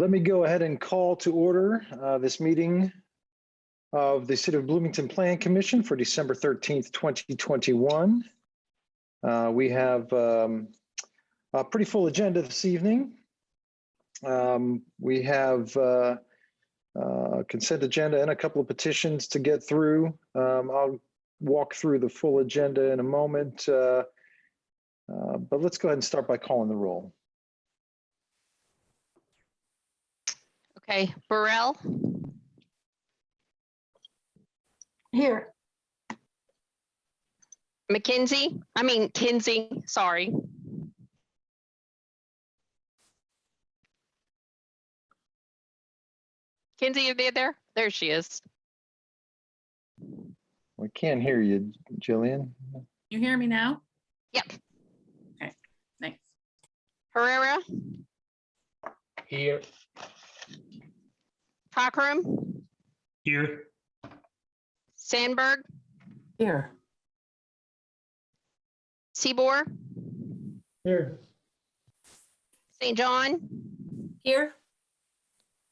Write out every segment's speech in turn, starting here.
Let me go ahead and call to order this meeting of the City of Bloomington Plan Commission for December 13th, 2021. We have a pretty full agenda this evening. We have a consent agenda and a couple of petitions to get through. I'll walk through the full agenda in a moment, but let's go ahead and start by calling the roll. Okay, Burrell. Here. Kinsey, sorry. Kinsey, you there? There she is. We can't hear you, Jillian. You hear me now? Yep. Okay, thanks. Herrera, Here. Cockrum, Here. Sandberg, Here. Seabour, Here. St. John, Here.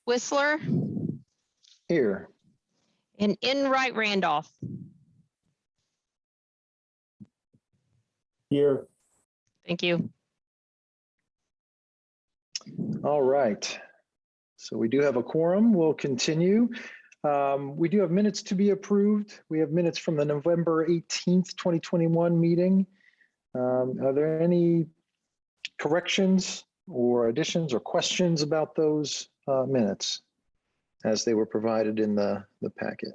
Whistler, Here. and Enright Randolph. Here. Thank you. All right. So we do have a quorum. We'll continue. We do have minutes to be approved. We have minutes from the November 18th, 2021 meeting. Are there any corrections or additions or questions about those minutes as they were provided in the packet?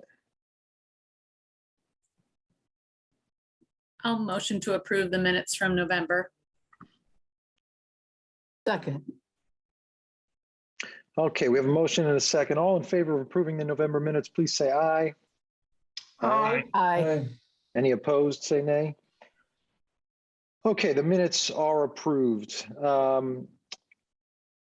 I'll motion to approve the minutes from November. Second. Okay, we have a motion and a second. All in favor of approving the November minutes, please say aye. Aye. Any opposed, say nay. Okay, the minutes are approved.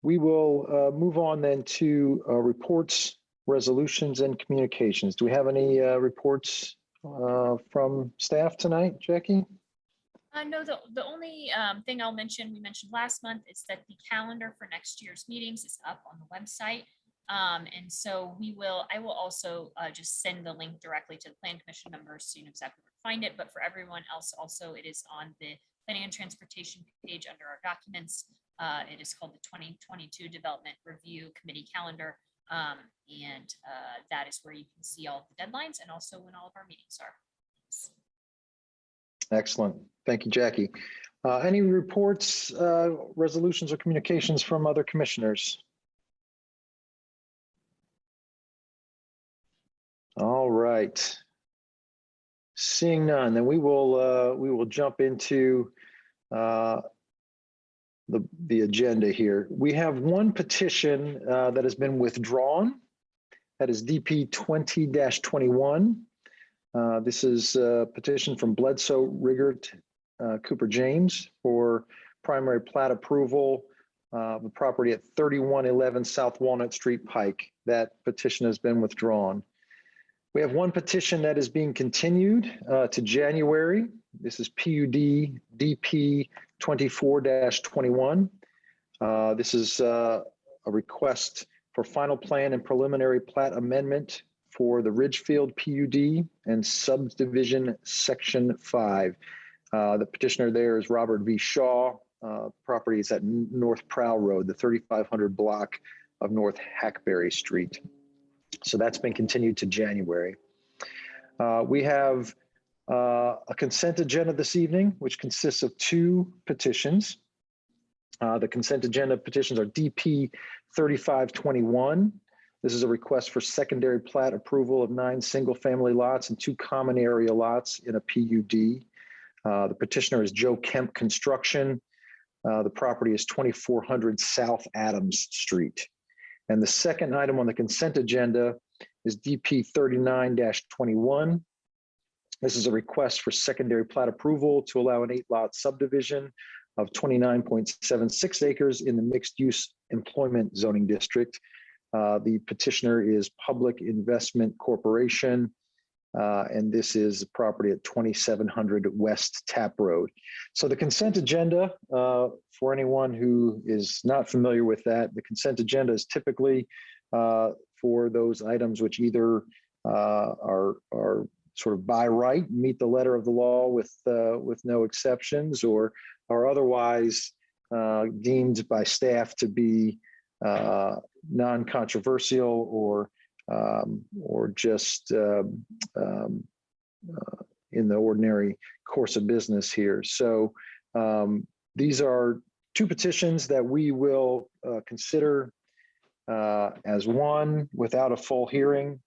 We will move on then to reports, resolutions, and communications. Do we have any reports from staff tonight, Jackie? No, the only thing I'll mention, we mentioned last month, is that the calendar for next year's meetings is up on the website. And so I will also just send the link directly to the Plan Commission members so you know exactly where to find it. But for everyone else also, it is on the Planning and Transportation page under our documents. It is called the 2022 Development Review Committee Calendar. And that is where you can see all of the deadlines and also when all of our meetings are. Excellent. Thank you, Jackie. Any reports, resolutions, or communications from other commissioners? All right. Seeing none, then we will jump into the agenda here. We have one petition that has been withdrawn. That is DP 20-21. This is a petition from Bledsoe, Riggert, Cooper James for primary plat approval of the property at 3111 South Walnut Street, Pike. That petition has been withdrawn. We have one petition that is being continued to January. This is PUD DP 24-21. This is a request for final plan and preliminary plat amendment for the Ridgefield PUD and subdivision section 5. The petitioner there is Robert V. Shaw. Property is at North Prow Road, the 3500 block of North Hackberry Street. So that's been continued to January. We have a consent agenda this evening, which consists of two petitions. The consent agenda petitions are DP 3521. This is a request for secondary plat approval of 9 single-family lots and 2 common area lots in a PUD. The petitioner is Joe Kemp Construction. The property is 2400 South Adams Street. And the second item on the consent agenda is DP 39-21. This is a request for secondary plat approval to allow an 8-lot subdivision of 29.76 acres in the mixed-use employment zoning district. The petitioner is Public Investment Corporation, And this is property at 2700 West Tap Road. So the consent agenda, for anyone who is not familiar with that, the consent agenda is typically for those items which either are sort of by right, meet the letter of the law with no exceptions, or are otherwise deemed by staff to be non-controversial or just in the ordinary course of business here. So these are two petitions that we will consider as one without a full hearing,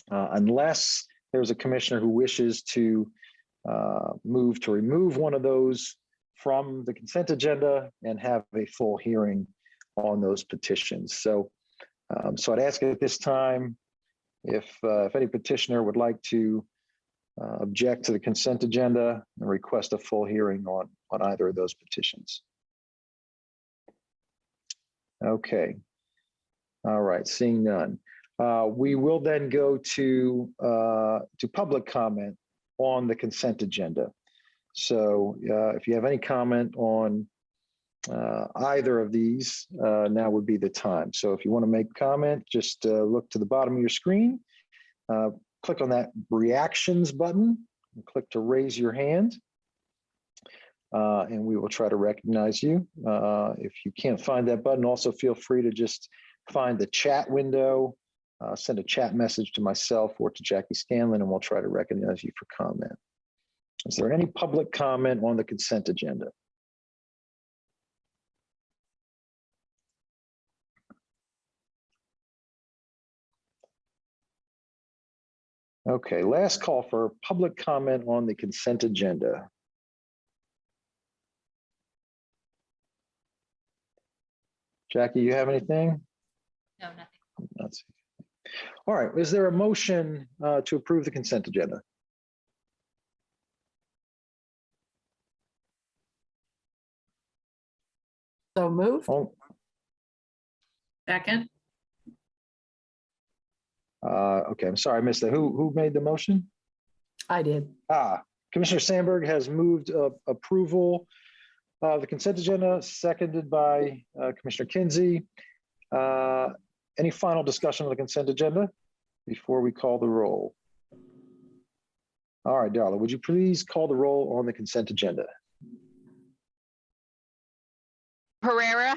unless there's a commissioner who wishes to move to remove one of those from the consent agenda and have a full hearing on those petitions. So I'd ask at this time if any petitioner would like to object to the consent agenda and request a full hearing on either of those petitions. Okay. All right, seeing none. We will then go to public comment on the consent agenda. So if you have any comment on either of these, now would be the time. So if you want to make comment, just look to the bottom of your screen, click on that reactions button, and click to raise your hand, and we will try to recognize you. If you can't find that button, also feel free to just find the chat window, send a chat message to myself or to Jackie Scanlon, and we'll try to recognize you for comment. Is there any public comment on the consent agenda? Okay, last call for public comment on the consent agenda. Jackie, you have anything? No, nothing. That's, all right, is there a motion to approve the consent agenda? So moved. Oh, Second. okay, I'm sorry, I missed that. Who made the motion? I did. Commissioner Sandberg has moved approval of the consent agenda, seconded by Commissioner Kinsey. Any final discussion of the consent agenda before we call the roll? All right, Darla, would you please call the roll on the consent agenda? Pereira,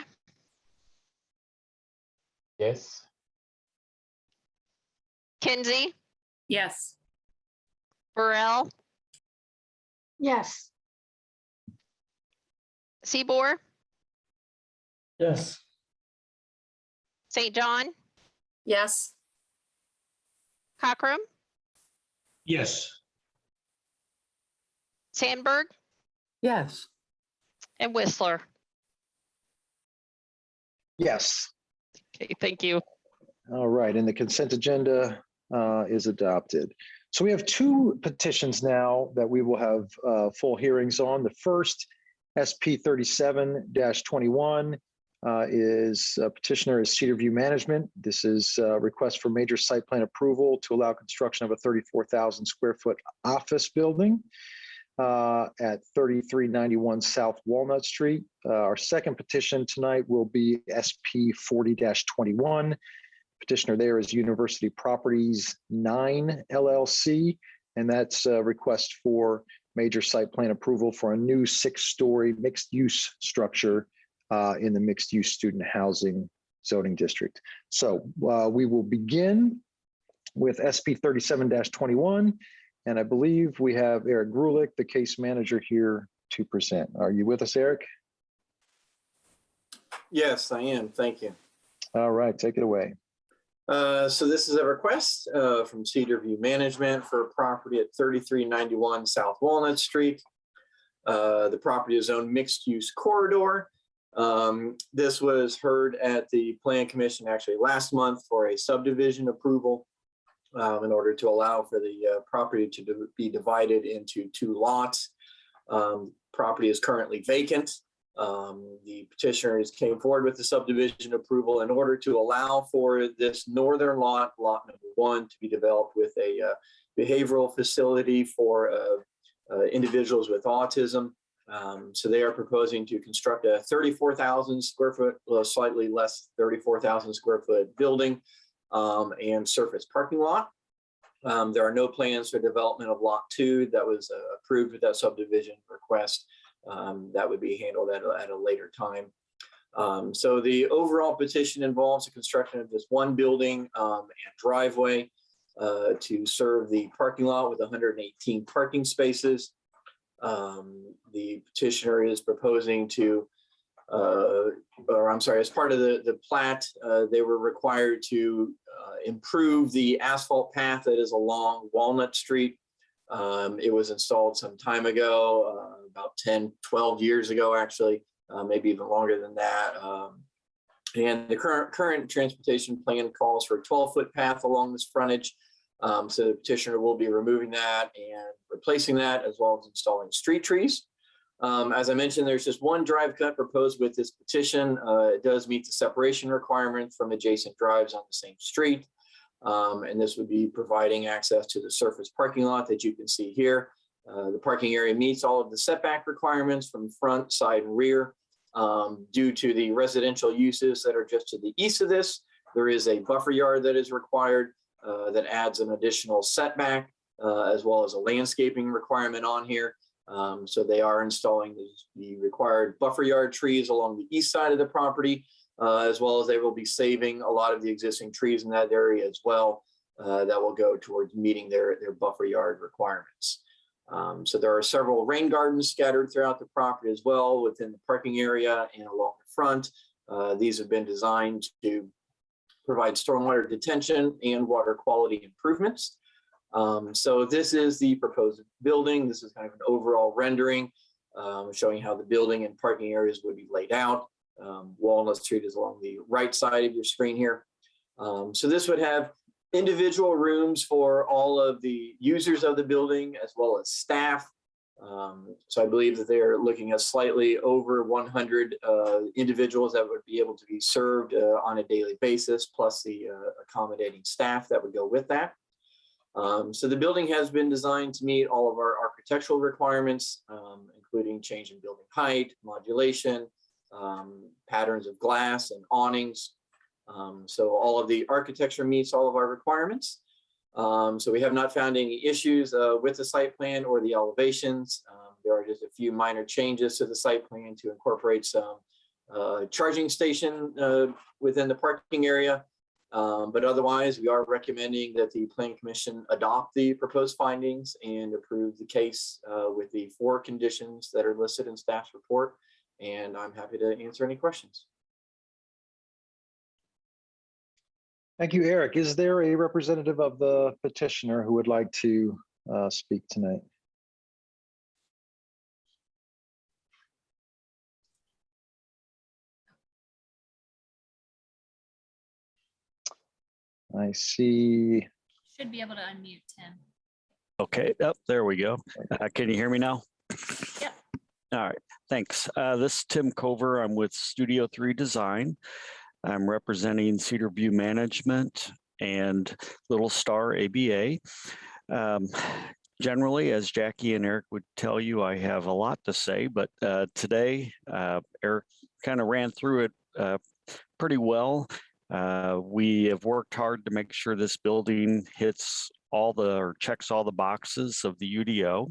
Yes. Kinsey, Yes. Burrell, Yes. Seaboard, Yes. St. John, Yes. Cockrum, Yes. Sandberg, Yes. and Whistler. Yes. Okay, thank you. All right, and the consent agenda is adopted. So we have two petitions now that we will have full hearings on. The first, SP 37-21, is petitioner is Cedar View Management. This is a request for major site plan approval to allow construction of a 34,000 square foot office building at 3391 South Walnut Street. Our second petition tonight will be SP 40-21. Petitioner there is University Properties 9 LLC, and that's a request for major site plan approval for a new 6-story mixed-use structure in the mixed-use student housing zoning district. So we will begin with SP 37-21, and I believe we have Eric Grulich, the case manager, here to present. Are you with us, Eric? Yes, I am. Thank you. All right, take it away. So this is a request from Cedar View Management for a property at 3391 South Walnut Street. The property is zoned mixed use corridor. This was heard at the Plan Commission actually last month for a subdivision approval in order to allow for the property to be divided into 2 lots. Property is currently vacant. The petitioners came forward with the subdivision approval in order to allow for this northern lot, lot number 1, to be developed with a behavioral facility for individuals with autism. So they are proposing to construct a 34,000 square foot, slightly less 34,000 square foot building and surface parking lot. There are no plans for development of lot 2 that was approved with that subdivision request. That would be handled at a later time. So the overall petition involves the construction of this one building and driveway to serve the parking lot with 118 parking spaces. The petitioner is proposing to, or I'm sorry, as part of the plat, they were required to improve the asphalt path that is along Walnut Street. It was installed some time ago, about 10, 12 years ago, actually, maybe even longer than that. And the current transportation plan calls for a 12-foot path along this frontage. So the petitioner will be removing that and replacing that, as well as installing street trees. As I mentioned, there's just one drive cut proposed with this petition. It does meet the separation requirement from adjacent drives on the same street. And this would be providing access to the surface parking lot that you can see here. The parking area meets all of the setback requirements from front, side, and rear. Due to the residential uses that are just to the east of this, there is a buffer yard that is required that adds an additional setback, as well as a landscaping requirement on here. So they are installing the required buffer yard trees along the east side of the property, as well as they will be saving a lot of the existing trees in that area as well, that will go towards meeting their buffer yard requirements. So there are several rain gardens scattered throughout the property as well within the parking area and along the front. These have been designed to provide stormwater detention and water quality improvements. So this is the proposed building. This is kind of an overall rendering showing how the building and parking areas would be laid out. Walnut Street is along the right side of your screen here. So this would have individual rooms for all of the users of the building as well as staff. So I believe that they're looking at slightly over 100 individuals that would be able to be served on a daily basis, plus the accommodating staff that would go with that. So the building has been designed to meet all of our architectural requirements, including change in building height, modulation, patterns of glass and awnings. So all of the architecture meets all of our requirements. So we have not found any issues with the site plan or the elevations. There are just a few minor changes to the site plan to incorporate some charging station within the parking area. But otherwise, we are recommending that the Planning Commission adopt the proposed findings and approve the case with the 4 conditions that are listed in staff's report. And I'm happy to answer any questions. Thank you, Eric. Is there a representative of the petitioner who would like to speak tonight? I see. Should be able to unmute Tim. Okay, there we go. Can you hear me now? Yep. All right, thanks. This is Tim Cover. I'm with Studio 3 Design. I'm representing Cedar View Management and Little Star ABA. Generally, as Jackie and Eric would tell you, I have a lot to say, but today, Eric kind of ran through it pretty well. We have worked hard to make sure this building hits or checks all the boxes of the UDO.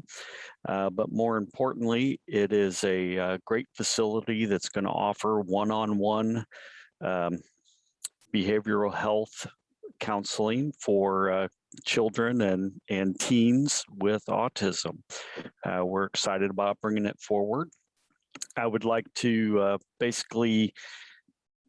But more importantly, it is a great facility that's going to offer one-on-one behavioral health counseling for children and teens with autism. We're excited about bringing it forward. I would like to basically,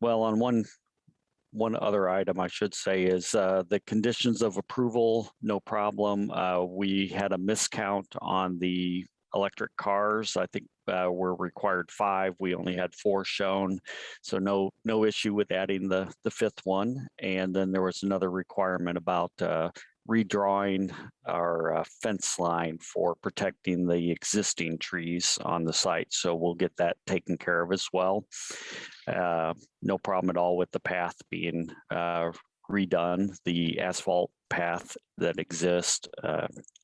well, on one other item I should say is the conditions of approval, no problem. We had a miscount on the electric cars. I think we're required 5. We only had 4 shown. So no issue with adding the 5th one. And then there was another requirement about redrawing our fence line for protecting the existing trees on the site. So we'll get that taken care of as well. No problem at all with the path being redone, the asphalt path that exists,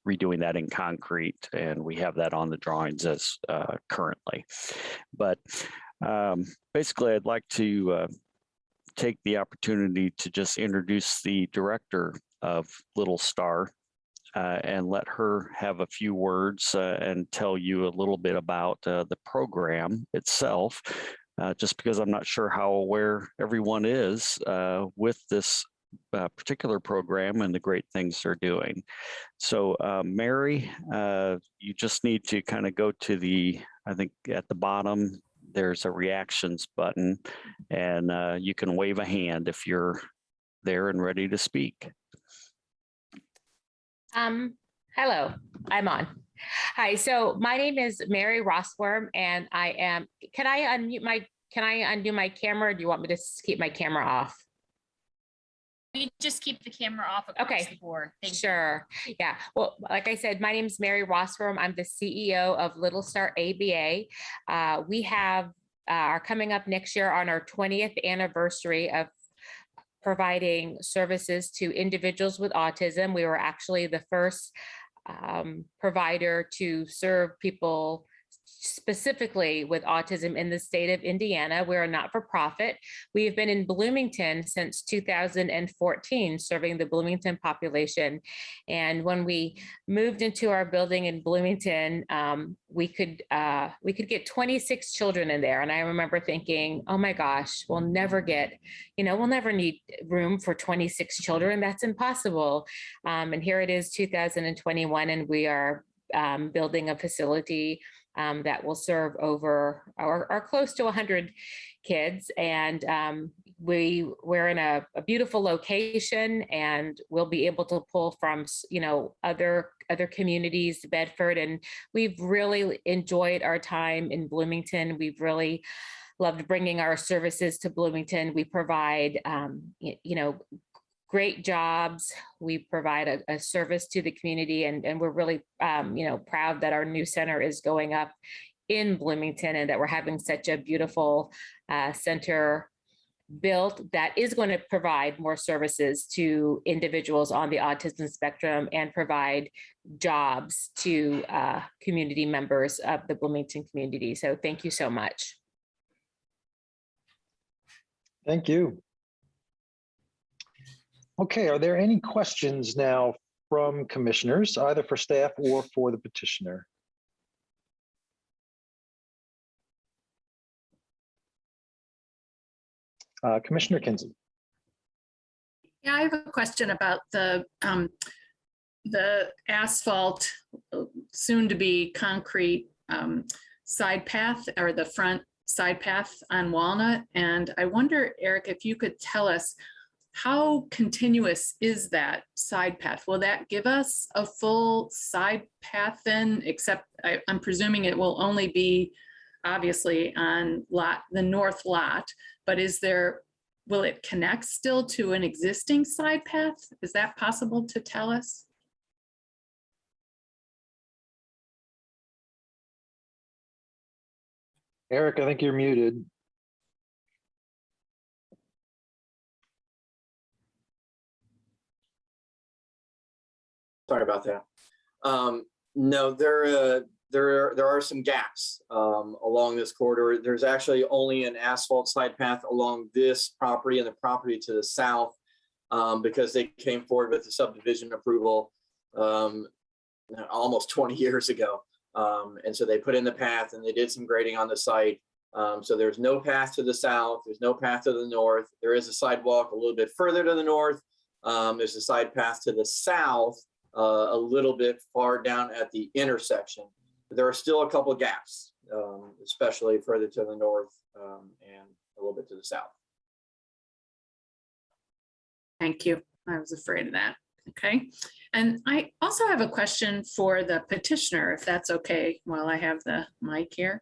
redoing that in concrete, and we have that on the drawings as currently. But basically, I'd like to take the opportunity to just introduce the director of Little Star and let her have a few words and tell you a little bit about the program itself, just because I'm not sure how aware everyone is with this particular program and the great things they're doing. So Mary, you just need to kind of go to the, I think at the bottom, there's a reactions button, and you can wave a hand if you're there and ready to speak. Hello, I'm on. Hi, so my name is Mary Rossworm, and I am, can I undo my camera, or do you want me to keep my camera off? We just keep the camera off across Okay. the board. Thank you. Sure. Yeah. Well, like I said, my name is Mary Rossworm. I'm the CEO of Little Star ABA. We are coming up next year on our 20th anniversary of providing services to individuals with autism. We were actually the first provider to serve people specifically with autism in the state of Indiana. We're a not-for-profit. We have been in Bloomington since 2014, serving the Bloomington population. And when we moved into our building in Bloomington, we could get 26 children in there. And I remember thinking, oh my gosh, we'll never need room for 26 children. That's impossible. And here it is, 2021, and we are building a facility that will serve over or close to 100 kids. And we're in a beautiful location, and we'll be able to pull from, other communities, Bedford. And we've really enjoyed our time in Bloomington. We've really loved bringing our services to Bloomington. We provide, great jobs. We provide a service to the community, and we're really, proud that our new center is going up in Bloomington, and that we're having such a beautiful center built that is going to provide more services to individuals on the autism spectrum and provide jobs to community members of the Bloomington community. So thank you so much. Thank you. Okay, are there any questions now from commissioners, either for staff or for the petitioner? Commissioner Kinsey. Yeah, I have a question about the asphalt, soon to be concrete side path, or the front side path on Walnut. And I wonder, Eric, if you could tell us, how continuous is that side path? Will that give us a full side path then? Except I'm presuming it will only be obviously on the north lot, but will it connect still to an existing side path? Is that possible to tell us? Eric, I think you're muted. Sorry about that. No, there are some gaps along this corridor. There's actually only an asphalt side path along this property and the property to the south, because they came forward with the subdivision approval almost 20 years ago. And so they put in the path and they did some grading on the site. So there's no path to the south. There's no path to the north. There is a sidewalk a little bit further to the north. There's a side path to the south, a little bit far down at the intersection. But there are still a couple of gaps, especially further to the north and a little bit to the south. Thank you. I was afraid of that. Okay. And I also have a question for the petitioner, if that's okay, while I have the mic here.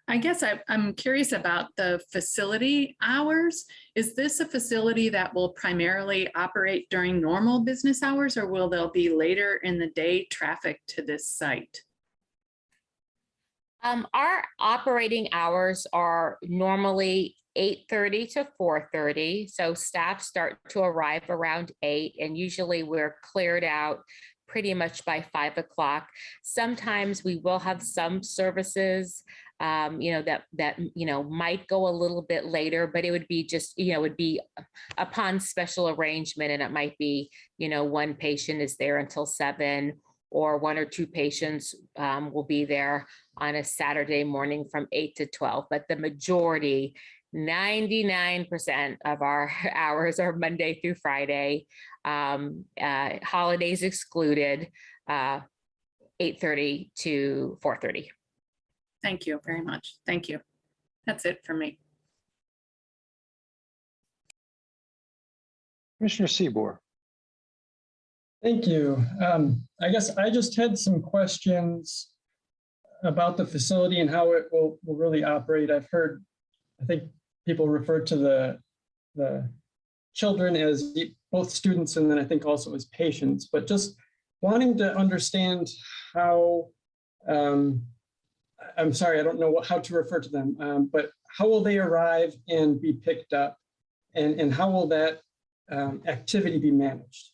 I guess I'm curious about the facility hours. Is this a facility that will primarily operate during normal business hours, or will there be later in the day traffic to this site? Our operating hours are normally 8:30 to 4:30. So staff start to arrive around 8, and usually we're cleared out pretty much by 5 o'clock. Sometimes we will have some services, that might go a little bit later, but it would be just, it would be upon special arrangement, and it might be, one patient is there until 7, or 1 or 2 patients will be there on a Saturday morning from 8 to 12. But the majority, 99% of our hours are Monday through Friday, holidays excluded, 8:30 to 4:30. Thank you very much. Thank you. That's it for me. Commissioner Seabour. Thank you. I guess I just had some questions about the facility and how it will really operate. I've heard, I think people refer to the children as both students and then I think also as patients, but just wanting to understand how, I'm sorry, I don't know how to refer to them, but how will they arrive and be picked up, and how will that activity be managed?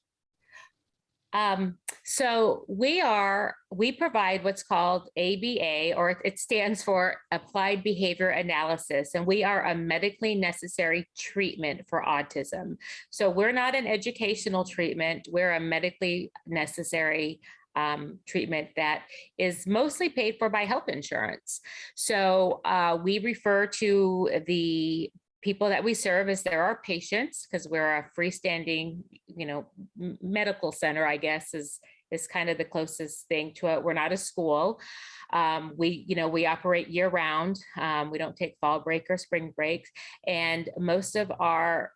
So we provide what's called ABA, or it stands for Applied Behavior Analysis, and we are a medically necessary treatment for autism. So we're not an educational treatment, we're a medically necessary treatment that is mostly paid for by health insurance. So we refer to the people that we serve as there are patients, because we're a freestanding, medical center, I guess, is kind of the closest thing to it. We're not a school. We operate year round. We don't take fall break or spring breaks. And most of our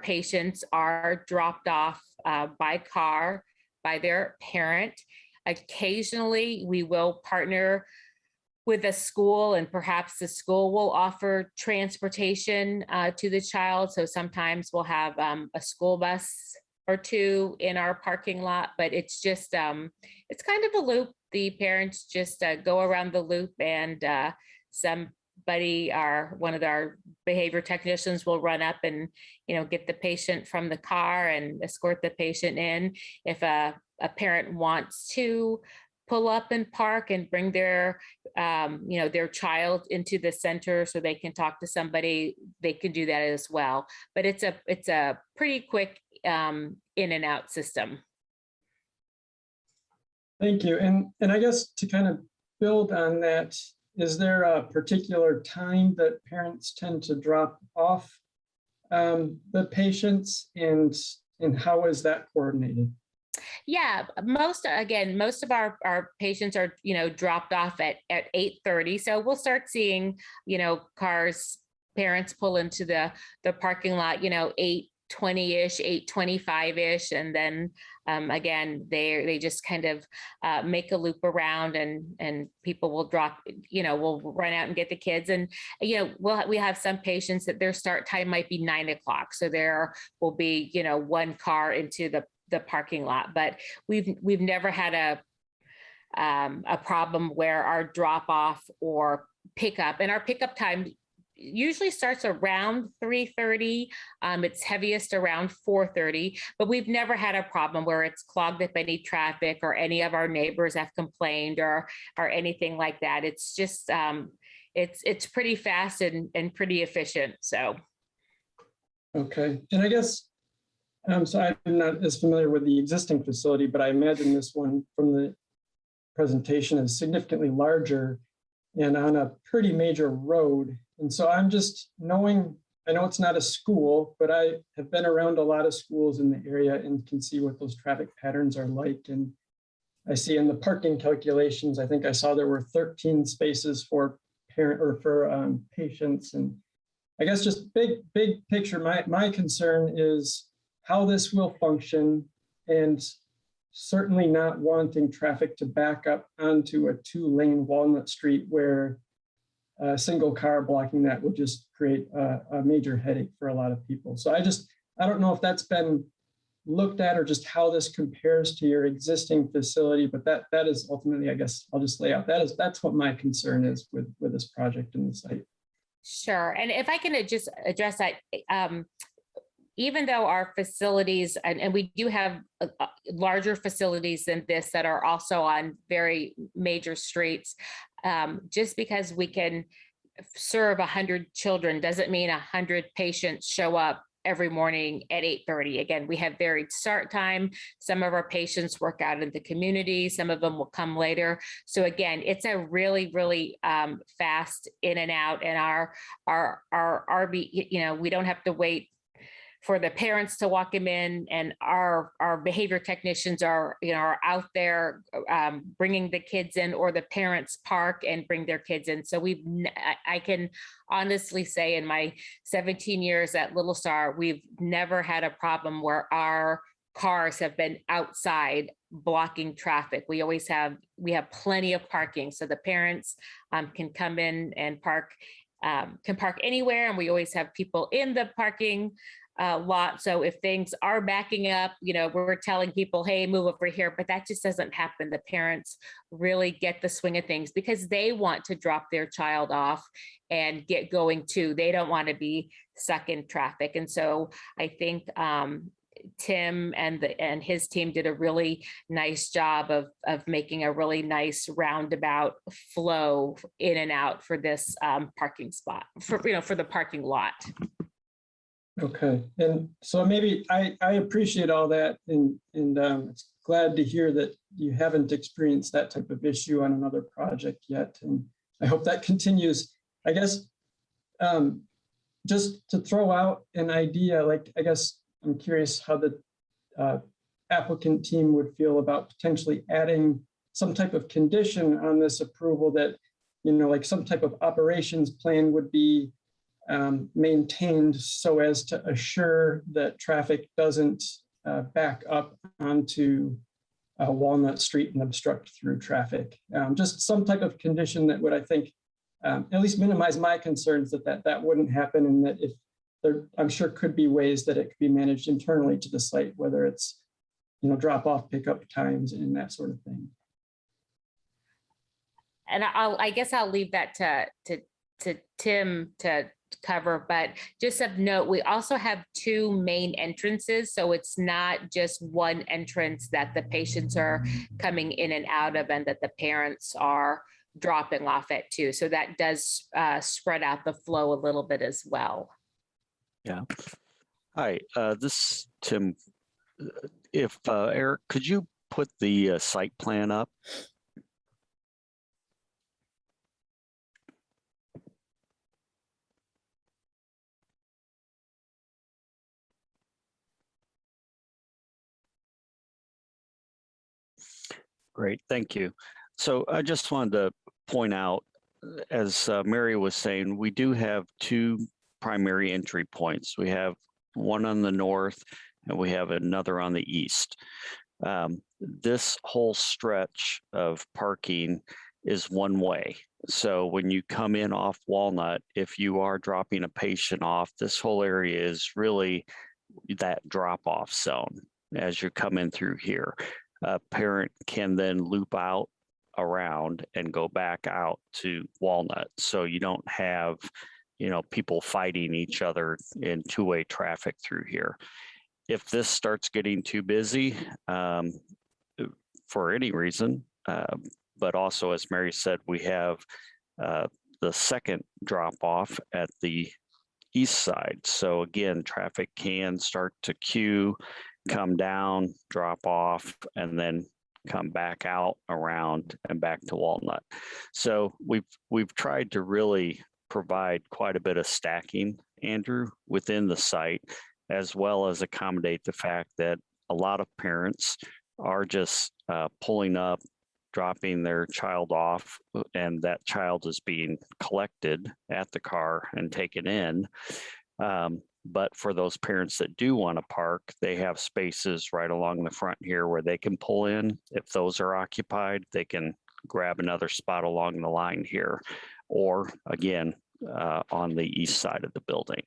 patients are dropped off by car by their parent. Occasionally, we will partner with a school, and perhaps the school will offer transportation to the child. So sometimes we'll have a school bus or 2 in our parking lot, but it's just, it's kind of a loop. The parents just go around the loop, and one of our behavior technicians will run up and, get the patient from the car and escort the patient in. If a parent wants to pull up and park and bring their child into the center so they can talk to somebody, they can do that as well. But it's a pretty quick in and out system. Thank you. And I guess to kind of build on that, is there a particular time that parents tend to drop off the patients, and how is that coordinated? Yeah, most of our patients are, dropped off at 8:30. So we'll start seeing, cars, parents pull into the parking lot, 8:20-ish, 8:25-ish. And then again, they just kind of make a loop around, and people will we'll run out and get the kids. And, we have some patients that their start time might be 9 o'clock. So there will be, 1 car into the parking lot, but we've never had a problem where our drop off or pickup, and our pickup time usually starts around 3:30. It's heaviest around 4:30, but we've never had a problem where it's clogged up any traffic or any of our neighbors have complained or anything like that. It's just it's pretty fast and pretty efficient. So. Okay, and I guess so I'm not as familiar with the existing facility, but I imagine this one from the presentation is significantly larger and on a pretty major road. And so I'm just knowing, I know it's not a school, but I have been around a lot of schools in the area and can see what those traffic patterns are like. And I see in the parking calculations, I think I saw there were 13 spaces for patients. And I guess just big picture, my concern is how this will function, and certainly not wanting traffic to back up onto a 2-lane Walnut Street where a single car blocking that would just create a major headache for a lot of people. So I don't know if that's been looked at or just how this compares to your existing facility, but that is ultimately, I guess I'll just lay out, that's what my concern is with this project and the site. Sure. And if I can just address that, even though our facilities, and we do have larger facilities than this that are also on very major streets, just because we can serve 100 children doesn't mean 100 patients show up every morning at 8:30. Again, we have varied start time. Some of our patients work out in the community. Some of them will come later. So again, it's a really, really fast in and out. And our RB, we don't have to wait for the parents to walk them in, and our behavior technicians are out there bringing the kids in, or the parents park and bring their kids in. So I can honestly say in my 17 years at Little Star, we've never had a problem where our cars have been outside blocking traffic. We have plenty of parking, so the parents can come in and park anywhere, and we always have people in the parking lot. So if things are backing up, we're telling people, hey, move over here, but that just doesn't happen. The parents really get the swing of things because they want to drop their child off and get going too. They don't want to be stuck in traffic. And so I think Tim and his team did a really nice job of making a really nice roundabout flow in and out for this parking spot, for the parking lot. Okay, and so maybe I appreciate all that, and it's glad to hear that you haven't experienced that type of issue on another project yet, and I hope that continues. I guess just to throw out an idea, I guess I'm curious how the applicant team would feel about potentially adding some type of condition on this approval that, like some type of operations plan would be maintained so as to assure that traffic doesn't back up onto Walnut Street and obstruct through traffic. Just some type of condition that would, I think, at least minimize my concerns that wouldn't happen, and that if there, I'm sure could be ways that it could be managed internally to the site, whether it's, drop off pickup times and that sort of thing. And I guess I'll leave that to Tim to cover, but just of note, we also have two main entrances. So it's not just one entrance that the patients are coming in and out of and that the parents are dropping off at too. So that does spread out the flow a little bit as well. Yeah. Hi, this is Tim. If Eric, could you put the site plan up? Great, thank you. So I just wanted to point out, as Mary was saying, we do have two primary entry points. We have one on the north and we have another on the east. This whole stretch of parking is one way. So when you come in off Walnut, if you are dropping a patient off, this whole area is really that drop-off zone as you come in through here. A parent can then loop out around and go back out to Walnut. So you don't have, people fighting each other in two-way traffic through here. If this starts getting too busy for any reason, but also as Mary said, we have the second drop off at the east side. So again, traffic can start to queue, come down, drop off, and then come back out around and back to Walnut. So we've tried to really provide quite a bit of stacking, Andrew, within the site, as well as accommodate the fact that a lot of parents are just pulling up, dropping their child off, and that child is being collected at the car and taken in. But for those parents that do want to park, they have spaces right along the front here where they can pull in. If those are occupied, they can grab another spot along the line here. or again, on the east side of the building.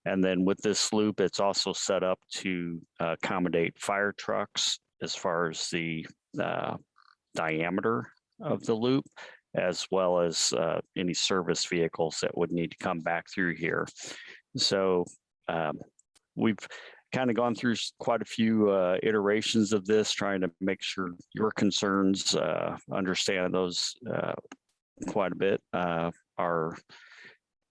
And then with this loop, it's also set up to accommodate fire trucks as far as the diameter of the loop, as well as any service vehicles that would need to come back through here. So we've kind of gone through quite a few iterations of this, trying to make sure your concerns, understand those quite a bit, are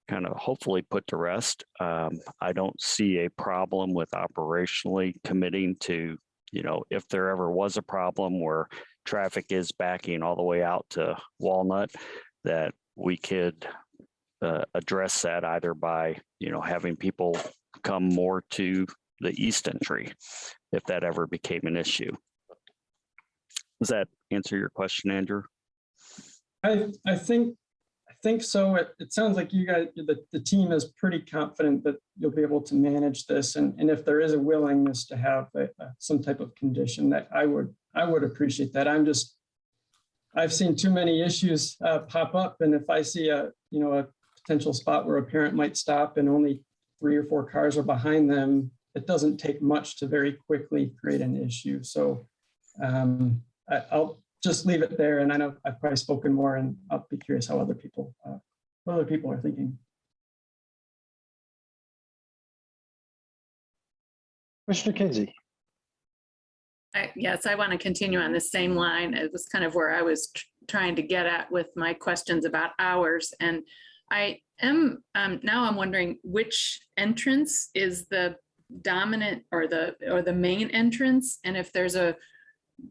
kind of hopefully put to rest. I don't see a problem with operationally committing to, you know, if there ever was a problem where traffic is backing all the way out to Walnut, that we could address that either by, you know, having people come more to the east entry, if that ever became an issue. Does that answer your question, Andrew? I think so. It sounds like you guys, the team is pretty confident that you'll be able to manage this. And if there is a willingness to have some type of condition, that I would appreciate that. I've seen too many issues pop up. And if I see a potential spot where a parent might stop and only 3 or 4 cars are behind them, it doesn't take much to very quickly create an issue. So I'll just leave it there. And I know I've probably spoken more, and I'll be curious how other people are thinking. Commissioner Kinsey. Yes, I want to continue on the same line. It was kind of where I was trying to get at with my questions about hours. And I am now I'm wondering which entrance is the dominant or the main entrance, and if there's a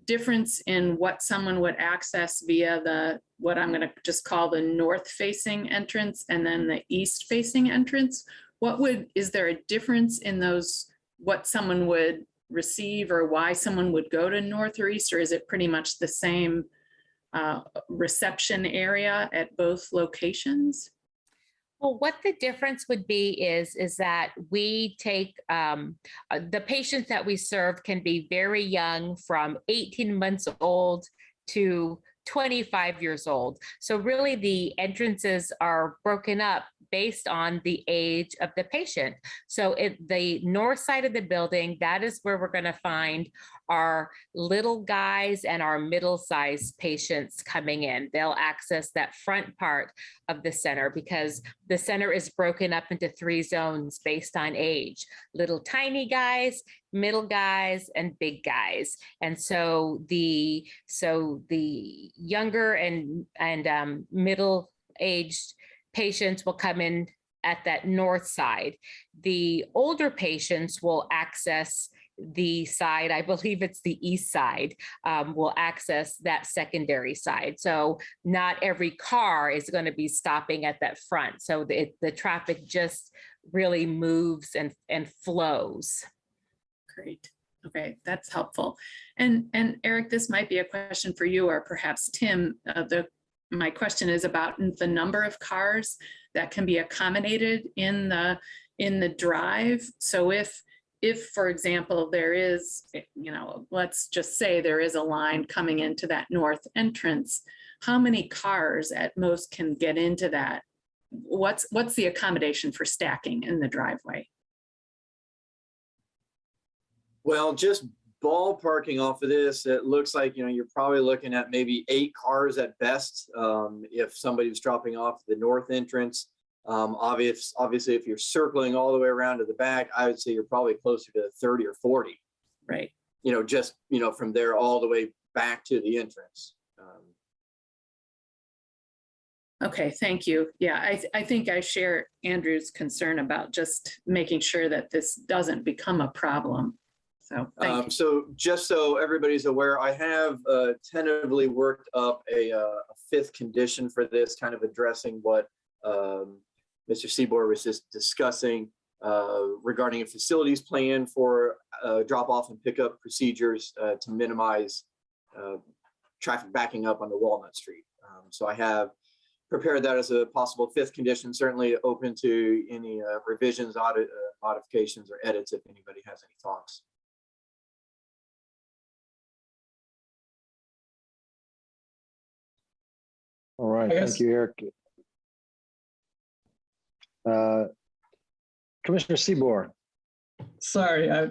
difference in what someone would access via what I'm going to just call the north facing entrance and then the east facing entrance. Is there a difference in those, what someone would receive or why someone would go to north or east, or is it pretty much the same reception area at both locations? Well, what the difference would be is that we take the patients that we serve can be very young, from 18 months old to 25 years old. So really the entrances are broken up based on the age of the patient. So the north side of the building, that is where we're going to find our little guys and our middle-sized patients coming in. They'll access that front part of the center because the center is broken up into 3 zones based on age: little tiny guys, middle guys, and big guys. And so the younger and middle-aged patients will come in at that north side. The older patients will access the side, I believe it's the east side, will access that secondary side. So not every car is going to be stopping at that front. So the traffic just really moves and flows. Great. Okay, that's helpful. And Eric, this might be a question for you or perhaps Tim. My question is about the number of cars that can be accommodated in the drive. So if, for example, there is, let's just say there is a line coming into that north entrance, how many cars at most can get into that? What's the accommodation for stacking in the driveway? Well, just ballparking off of this, it looks like, you're probably looking at maybe 8 cars at best. If somebody was dropping off the north entrance, obviously, if you're circling all the way around to the back, I would say you're probably closer to 30 or 40. Right. Just, from there all the way back to the entrance. Okay, thank you. Yeah, I think I share Andrew's concern about just making sure that this doesn't become a problem. So thank you. So just so everybody's aware, I have tentatively worked up a 5th condition for this, kind of addressing what Mr. Seaboard was just discussing regarding a facilities plan for drop-off and pickup procedures to minimize traffic backing up on the Walnut Street. So I have prepared that as a possible 5th condition, certainly open to any revisions, modifications, or edits if anybody has any thoughts. All right, I guess- thank you, Eric. Commissioner Seabour. Sorry, I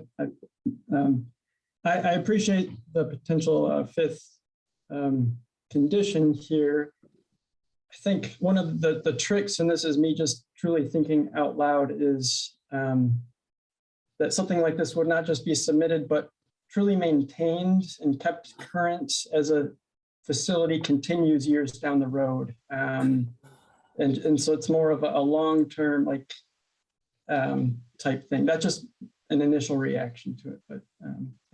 appreciate the potential fifth condition here. I think one of the tricks, and this is me just truly thinking out loud, is that something like this would not just be submitted, but truly maintained and kept current as a facility continues years down the road. And so it's more of a long-term like type thing. That's just an initial reaction to it, but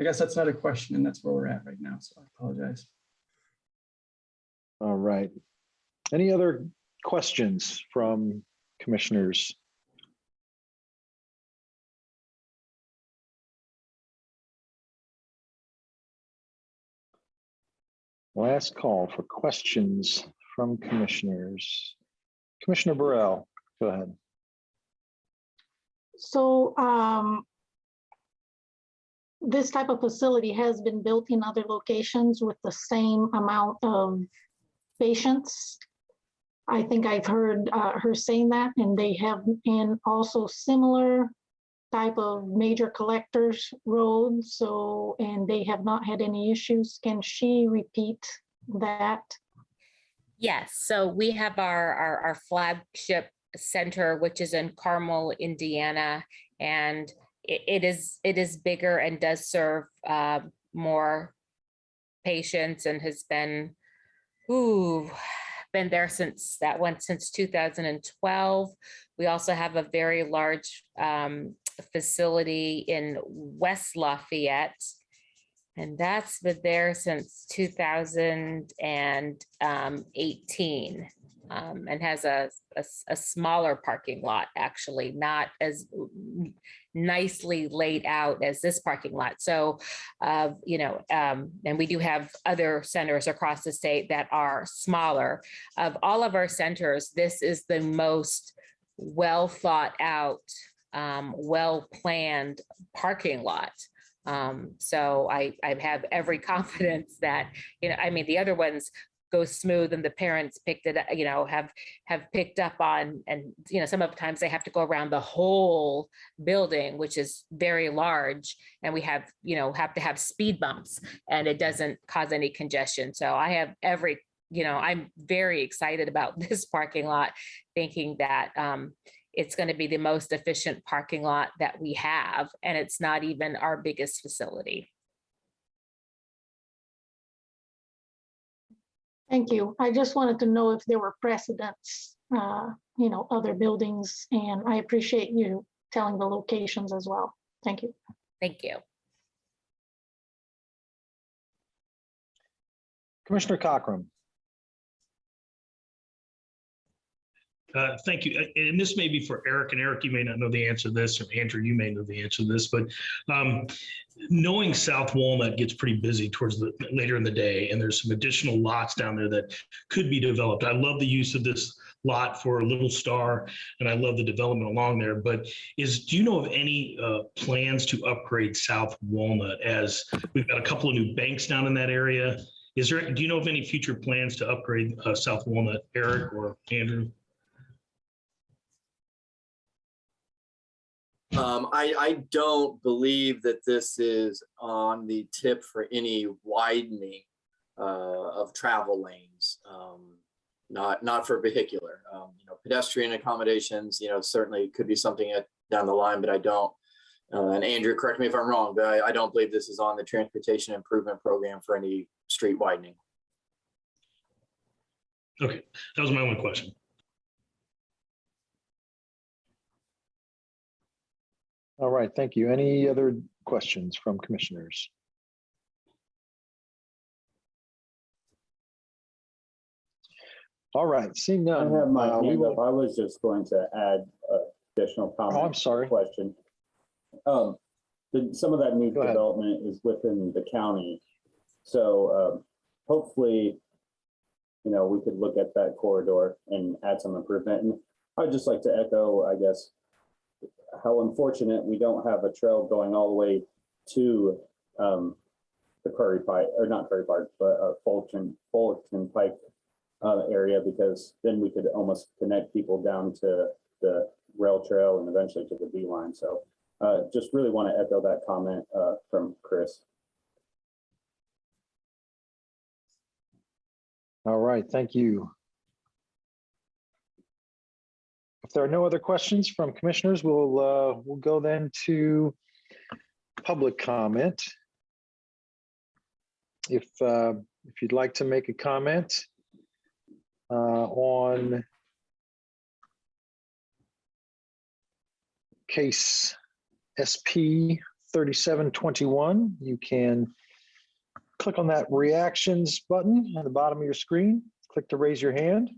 I guess that's not a question, and that's where we're at right now, so I apologize. All right. Any other questions from commissioners? Last call for questions from commissioners. Commissioner Burrell, go ahead. So this type of facility has been built in other locations with the same amount of patients. I think I've heard her saying that, and they have in also similar type of major collectors roads. So, and they have not had any issues. Can she repeat that? Yes, so we have our flagship center, which is in Carmel, Indiana, and it is bigger and does serve more patients, and has been there since 2012. We also have a very large facility in West Lafayette, and that's been there since 2018, and has a smaller parking lot, actually, not as nicely laid out as this parking lot. So, and we do have other centers across the state that are smaller. Of all of our centers, this is the most well thought out, well planned parking lot. So I have every confidence that, the other ones go smooth, and the parents picked it, have picked up on, and, some of the times they have to go around the whole building, which is very large, and we have to have speed bumps, and it doesn't cause any congestion. So I have I'm very excited about this parking lot, thinking that it's going to be the most efficient parking lot that we have, and it's not even our biggest facility. Thank you. I just wanted to know if there were precedents, other buildings, and I appreciate you telling the locations as well. Thank you. Thank you. Commissioner Cochran. Thank you. And this may be for Eric, and Eric, you may not know the answer to this, or Andrew, you may know the answer to this, but knowing South Walnut gets pretty busy towards later in the day, and there's some additional lots down there that could be developed. I love the use of this lot for a Little Star, and I love the development along there, but do you know of any plans to upgrade South Walnut, as we've got a couple of new banks down in that area? Do you know of any future plans to upgrade South Walnut, Eric or Andrew? I don't believe that this is on the tip for any widening of travel lanes, not for vehicular. Pedestrian accommodations, certainly could be something down the line, but I don't. And Andrew, correct me if I'm wrong, but I don't believe this is on the transportation improvement program for any street widening. Okay, that was my only question. All right, thank you. Any other questions from commissioners? All right, seeing none. I have my we hand will- up. I was just going to add additional comment. Oh, I'm sorry. Question. Some of that new Go ahead. development is within the county. So hopefully, we could look at that corridor and add some improvement. And I'd just like to echo, I guess, how unfortunate we don't have a trail going all the way to the Curry Pike, or not Curry Park, but Fulton Pike area, because then we could almost connect people down to the rail trail and eventually to the B line. So just really want to echo that comment from Chris. All right, thank you. If there are no other questions from commissioners, we'll go then to public comment. If you'd like to make a comment on case SP 3721, you can click on that reactions button on the bottom of your screen, click to raise your hand,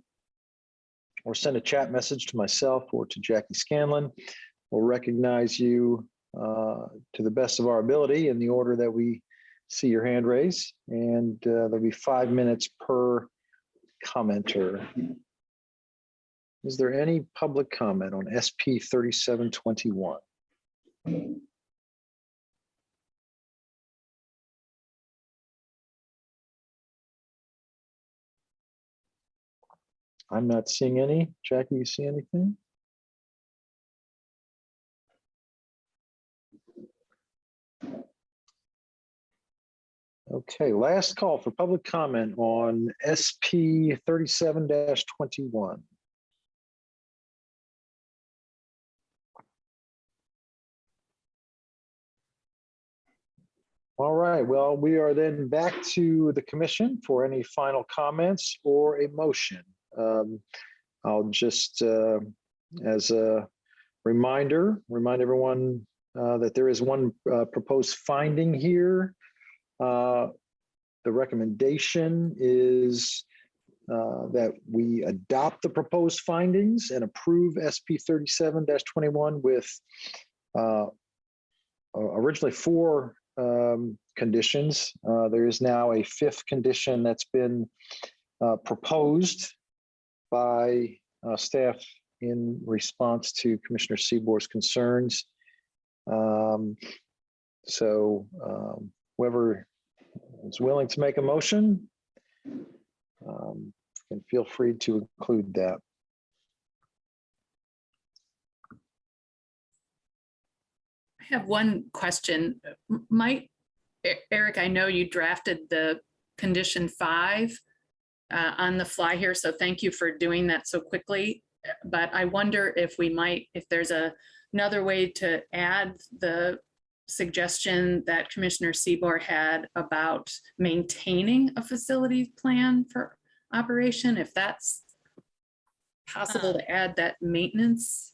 or send a chat message to myself or to Jackie Scanlon. We'll recognize you to the best of our ability in the order that we see your hand raised, and there'll be 5 minutes per commenter. Is there any public comment on SP 3721? I'm not seeing any. Jackie, you see anything? Okay, last call for public comment on SP 37-21. All right, well, we are then back to the commission for any final comments or a motion. I'll just, as a remind everyone that there is one proposed finding here. The recommendation is that we adopt the proposed findings and approve SP 37-21 with originally 4 conditions. There is now a 5th condition that's been proposed by staff in response to Commissioner Seabor's concerns. Whoever is willing to make a motion can feel free to include that. I have one question. Eric, I know you drafted the condition 5 on the fly here, so thank you for doing that so quickly. But I wonder if there's another way to add the suggestion that Commissioner Seabor had about maintaining a facility plan for operation, if that's possible to add that maintenance.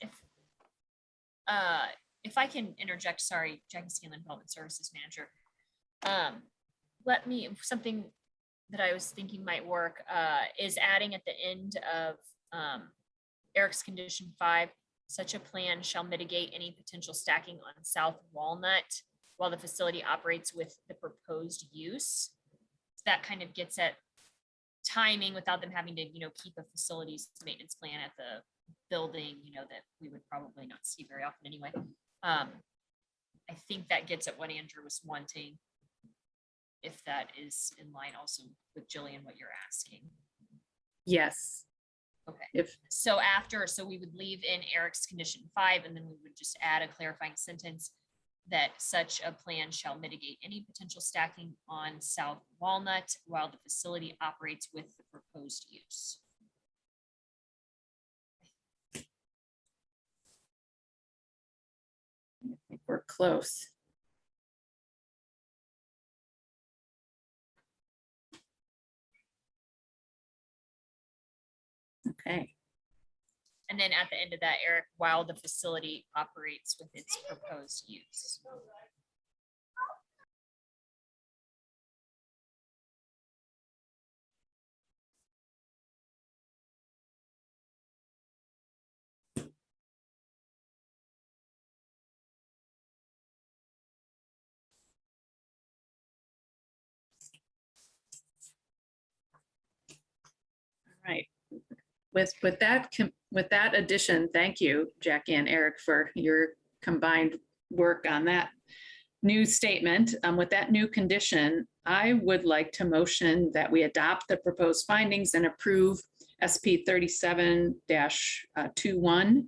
If I can interject, sorry, Jackie Scanlon, Development Services Manager. Something that I was thinking might work is adding at the end of Eric's condition 5, such a plan shall mitigate any potential stacking on South Walnut while the facility operates with the proposed use. That kind of gets at timing without them having to, keep a facilities maintenance plan at the building, that we would probably not see very often anyway. I think that gets at what Andrew was wanting, if that is in line also with Jillian, what you're asking. Yes. Okay. So we would leave in Eric's condition 5, and then we would just add a clarifying sentence that such a plan shall mitigate any potential stacking on South Walnut while the facility operates with the proposed use. I think we're close. Okay. And then at the end of that, Eric, while the facility operates with its proposed use. All right. With that addition, thank you, Jackie and Eric, for your combined work on that new statement. With that new condition, I would like to motion that we adopt the proposed findings and approve SP 37-21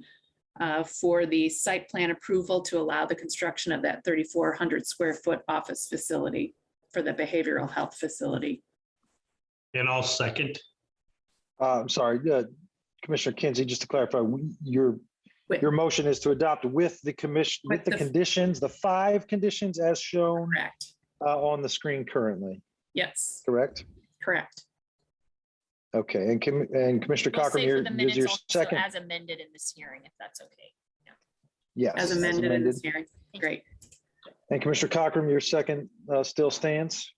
for the site plan approval to allow the construction of that 3,400 square foot office facility for the behavioral health facility. And I'll second. I'm sorry, Commissioner Kinsey, just to clarify, your motion is to adopt with the commission, with the conditions, the 5 conditions as shown Correct. On the screen currently, Yes, correct? correct. Okay, and Commissioner We'll Cochran, say for the is minutes your also second? as amended in this hearing, if that's okay. Yes. As amended in this hearing. Great. And Commissioner Cochran, your second still stands?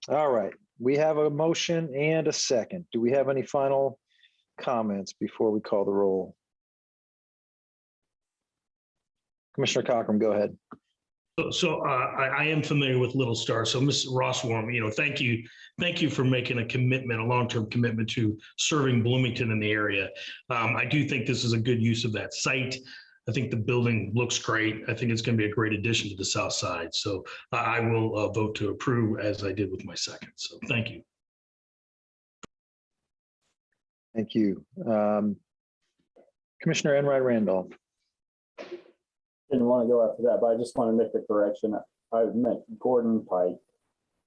All right, we have a motion and a second. Do we have any final comments before we call the roll? Commissioner Cochran, go ahead. So I am familiar with Little Star. So Ms. Rossworm, thank you for making a commitment, a long-term commitment to serving Bloomington in the area. I do think this is a good use of that site. I think the building looks great. I think it's going to be a great addition to the south side. So I will vote to approve as I did with my second. So thank you. Thank you. Commissioner Enright Randolph. Didn't want to go after that, but I just want to make a correction. I meant Gordon Pike,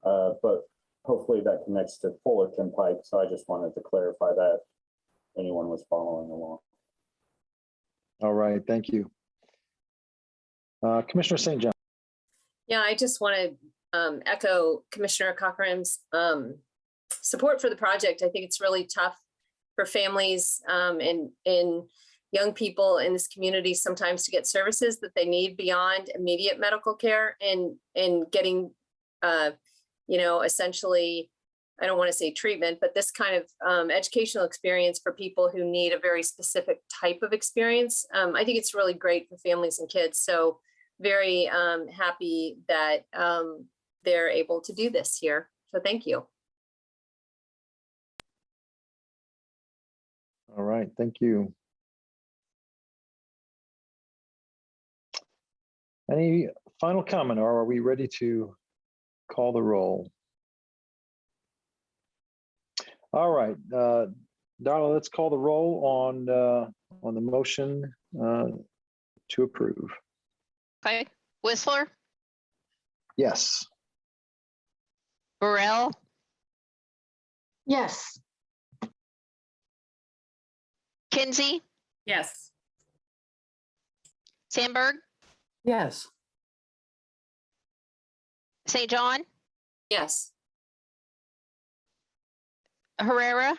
but hopefully that connects to Fullerton Pike. So I just wanted to clarify that anyone was following along. All right, thank you. Commissioner St. John. Yeah, I just want to echo Commissioner Cochran's support for the project. I think it's really tough for families and young people in this community sometimes to get services that they need beyond immediate medical care and getting, essentially, I don't want to say treatment, but this kind of educational experience for people who need a very specific type of experience. I think it's really great for families and kids. So very happy that they're able to do this here. So thank you. All right, thank you. Any final comment, or are we ready to call the roll? All right, Darla, let's call the roll on the motion to approve. Okay, Whistler, Yes. Burrell, Yes. Kinsey, Yes. Sandberg, Yes. St. John, Yes. Herrera,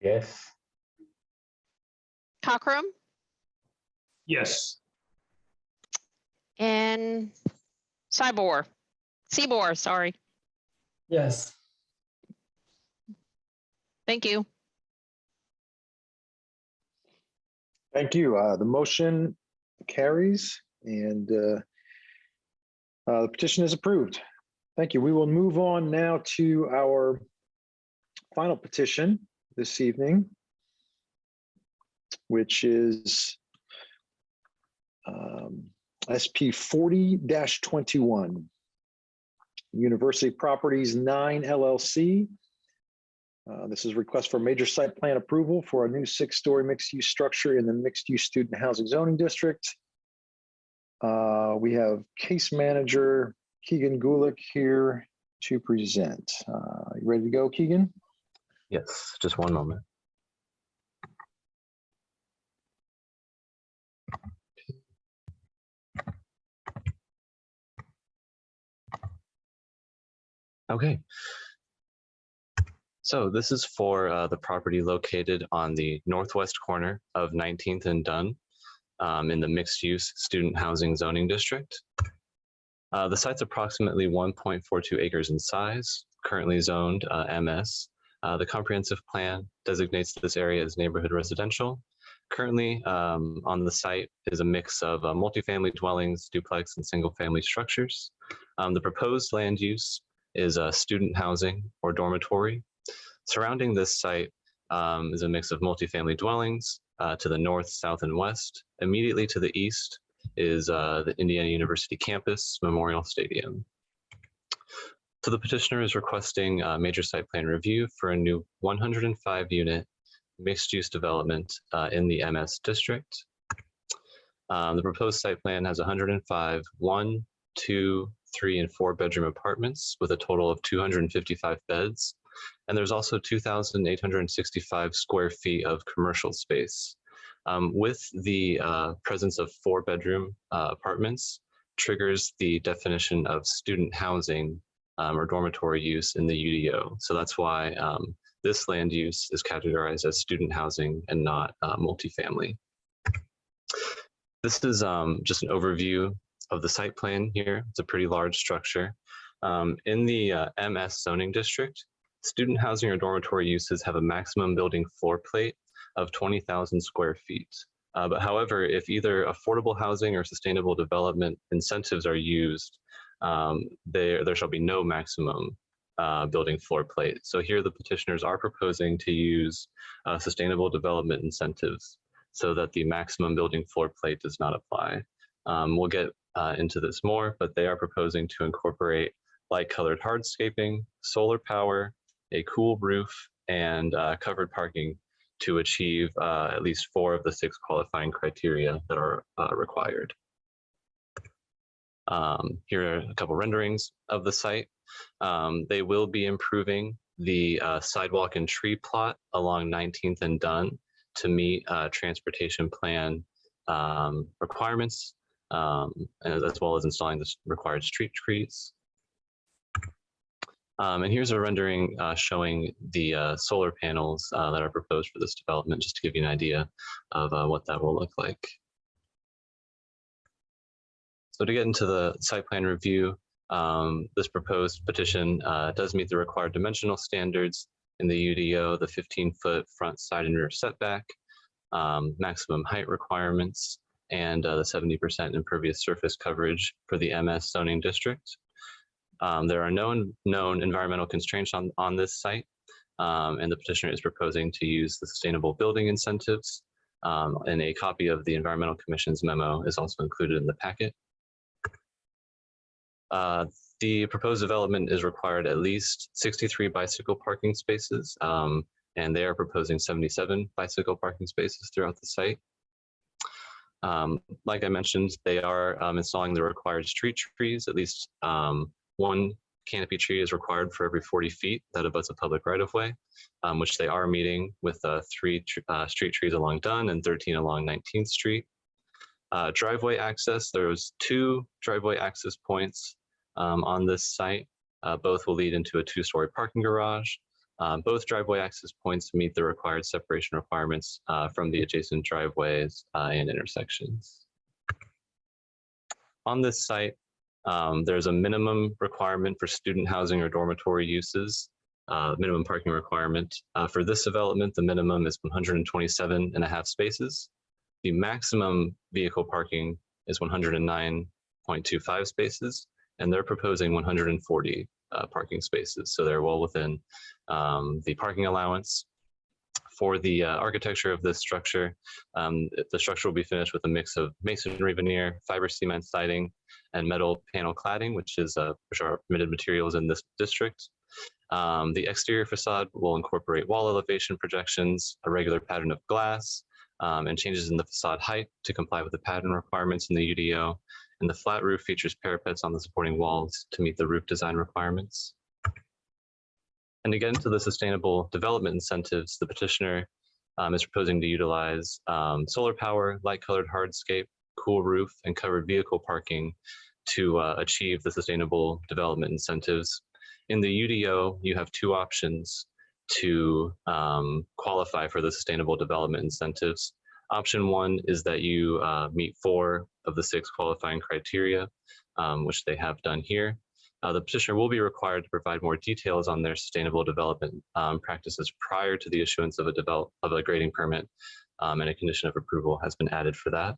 Yes. Cockrum, Yes. and Seaborg, sorry. Yes. Thank you. Thank you. The motion carries and the petition is approved. Thank you. We will move on now to our final petition this evening, which is SP 40-21, University Properties 9 LLC. This is a request for major site plan approval for a new 6-story mixed-use structure in the mixed-use student housing zoning district. We have case manager Keegan Gulick here to present. You ready to go, Keegan? Yes, just one moment. Okay. So this is for the property located on the northwest corner of 19th and Dunn in the mixed-use student housing zoning district. The site's approximately 1.42 acres in size, currently zoned MS. The comprehensive plan designates this area as neighborhood residential. Currently on the site is a mix of multifamily dwellings, duplex, and single-family structures. The proposed land use is student housing or dormitory. Surrounding this site is a mix of multifamily dwellings to the north, south, and west. Immediately to the east is the Indiana University campus, Memorial Stadium. So the petitioner is requesting a major site plan review for a new 105-unit mixed-use development in the MS district. The proposed site plan has 105 1, 2, 3, and 4 bedroom apartments with a total of 255 beds. And there's also 2,865 square feet of commercial space. With the presence of 4 bedroom apartments triggers the definition of student housing or dormitory use in the UDO. So that's why this land use is categorized as student housing and not multifamily. This is just an overview of the site plan here. It's a pretty large structure. In the MS zoning district, student housing or dormitory uses have a maximum building floor plate of 20,000 square feet. But however, if either affordable housing or sustainable development incentives are used, there shall be no maximum building floor plate. So here the petitioners are proposing to use sustainable development incentives so that the maximum building floor plate does not apply. We'll get into this more, but they are proposing to incorporate light colored hardscaping, solar power, a cool roof, and covered parking to achieve at least 4 of the 6 qualifying criteria that are required. Here are a couple renderings of the site. They will be improving the sidewalk and tree plot along 19th and Dunn to meet transportation plan requirements, as well as installing the required street trees. And here's a rendering showing the solar panels that are proposed for this development, just to give you an idea of what that will look like. So to get into the site plan review, this proposed petition does meet the required dimensional standards in the UDO, the 15-foot front, side, and rear setback, maximum height requirements, and the 70% impervious surface coverage for the MS zoning district. There are known environmental constraints on this site, and the petitioner is proposing to use the sustainable building incentives, and a copy of the Environmental Commission's memo is also included in the packet. The proposed development is required at least 63 bicycle parking spaces, and they are proposing 77 bicycle parking spaces throughout the site. Like I mentioned, they are installing the required street trees. At least 1 canopy tree is required for every 40 feet that abuts a public right-of-way, which they are meeting with 3 street trees along Dunn and 13 along 19th Street. Driveway access, there's 2 driveway access points on this site. Both will lead into a 2-story parking garage. Both driveway access points meet the required separation requirements from the adjacent driveways and intersections. On this site, there's a minimum requirement for student housing or dormitory uses, minimum parking requirement. For this development, the minimum is 127.5 spaces. The maximum vehicle parking is 109.25 spaces, and they're proposing 140 parking spaces. So they're well within the parking allowance. For the architecture of this structure, the structure will be finished with a mix of masonry veneer, fiber cement siding, and metal panel cladding, which are permitted materials in this district. The exterior facade will incorporate wall elevation projections, a regular pattern of glass, and changes in the facade height to comply with the pattern requirements in the UDO. And the flat roof features parapets on the supporting walls to meet the roof design requirements. And again, to the sustainable development incentives, the petitioner is proposing to utilize solar power, light-colored hardscape, cool roof, and covered vehicle parking to achieve the sustainable development incentives. In the UDO, you have 2 options to qualify for the sustainable development incentives. Option 1 is that you meet 4 of the 6 qualifying criteria, which they have done here. The petitioner will be required to provide more details on their sustainable development practices prior to the issuance of a grading permit, and a condition of approval has been added for that.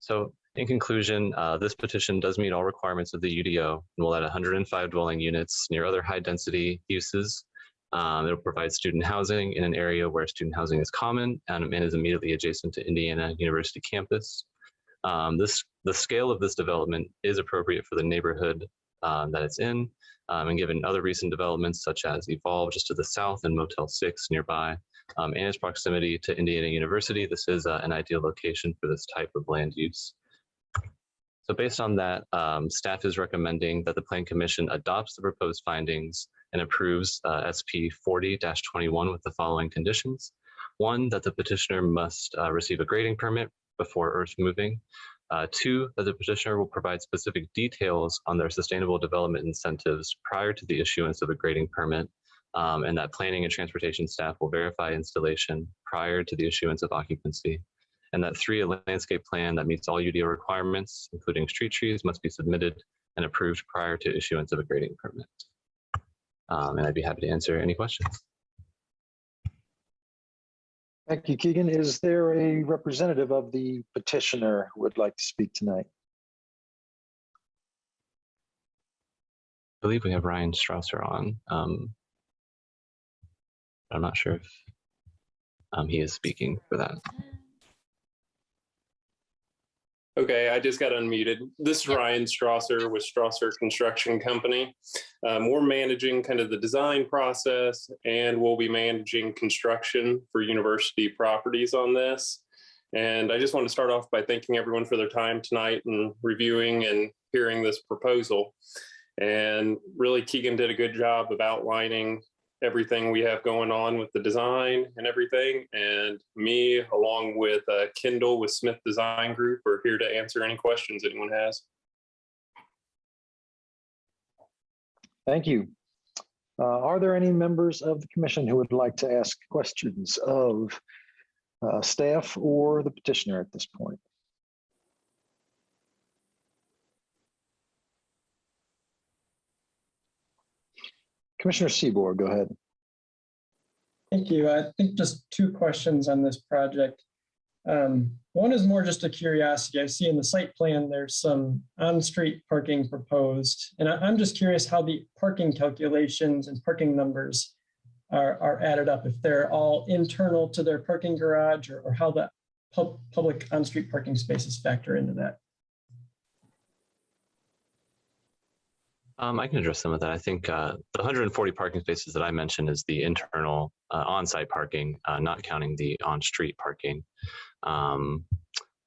So in conclusion, this petition does meet all requirements of the UDO and will add 105 dwelling units near other high density uses. It'll provide student housing in an area where student housing is common and is immediately adjacent to Indiana University campus. The scale of this development is appropriate for the neighborhood that it's in, and given other recent developments such as Evolve just to the south and Motel 6 nearby, and its proximity to Indiana University, this is an ideal location for this type of land use. So based on that, staff is recommending that the Plan Commission adopts the proposed findings and approves SP 40-21 with the following conditions. One, that the petitioner must receive a grading permit before earth moving. Two, that the petitioner will provide specific details on their sustainable development incentives prior to the issuance of a grading permit, and that planning and transportation staff will verify installation prior to the issuance of occupancy. And that three, a landscape plan that meets all UDO requirements, including street trees, must be submitted and approved prior to issuance of a grading permit. And I'd be happy to answer any questions. Thank you, Keegan. Is there a representative of the petitioner who would like to speak tonight? I believe we have Ryan Strausser on. I'm not sure if he is speaking for that. Okay, I just got unmuted. This is Ryan Strausser with Strausser Construction Company. We're managing kind of the design process, and we'll be managing construction for university properties on this. And I just want to start off by thanking everyone for their time tonight and reviewing and hearing this proposal. And really, Keegan did a good job of outlining everything we have going on with the design and everything. And me, along with Kendall with Smith Design Group, are here to answer any questions anyone has. Thank you. Are there any members of the commission who would like to ask questions of staff or the petitioner at this point? Commissioner Seaboard, go ahead. Thank you. I think just two questions on this project. One is more just a curiosity. I see in the site plan there's some on-street parking proposed, and I'm just curious how the parking calculations and parking numbers are added up, if they're all internal to their parking garage, or how the public on-street parking spaces factor into that. I can address some of that. I think the 140 parking spaces that I mentioned is the internal on-site parking, not counting the on-street parking. I'm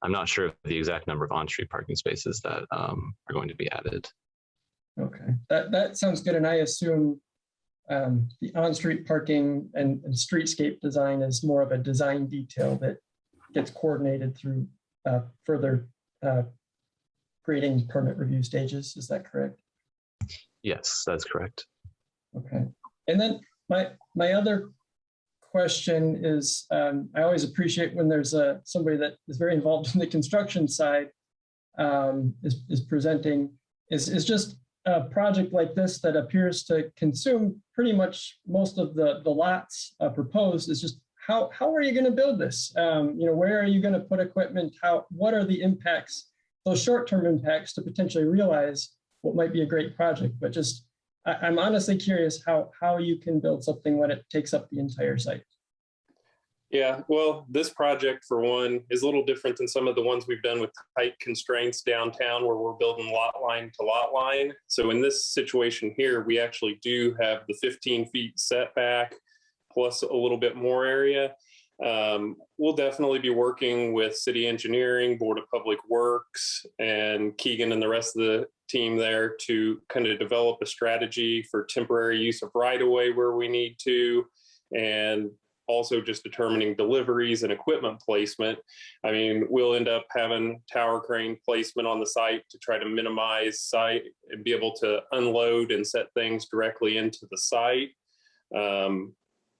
not sure of the exact number of on-street parking spaces that are going to be added. Okay, that sounds good. And I assume the on-street parking and streetscape design is more of a design detail that gets coordinated through further grading permit review stages. Is that correct? Yes, that's correct. Okay. And then my other question is, I always appreciate when there's somebody that is very involved in the construction side is presenting, is just a project like this that appears to consume pretty much most of the lots proposed. Is just how are you going to build this? Where are you going to put equipment? What are the impacts, those short-term impacts, to potentially realize what might be a great project? But just, I'm honestly curious how you can build something when it takes up the entire site. Yeah, well, this project, for one, is a little different than some of the ones we've done with tight constraints downtown, where we're building lot line to lot line. So in this situation here, we actually do have the 15 feet setback plus a little bit more area. We'll definitely be working with city engineering, Board of Public Works, and Keegan and the rest of the team there to kind of develop a strategy for temporary use of right-of-way where we need to, and also just determining deliveries and equipment placement. I mean, we'll end up having tower crane placement on the site to try to minimize site and be able to unload and set things directly into the site.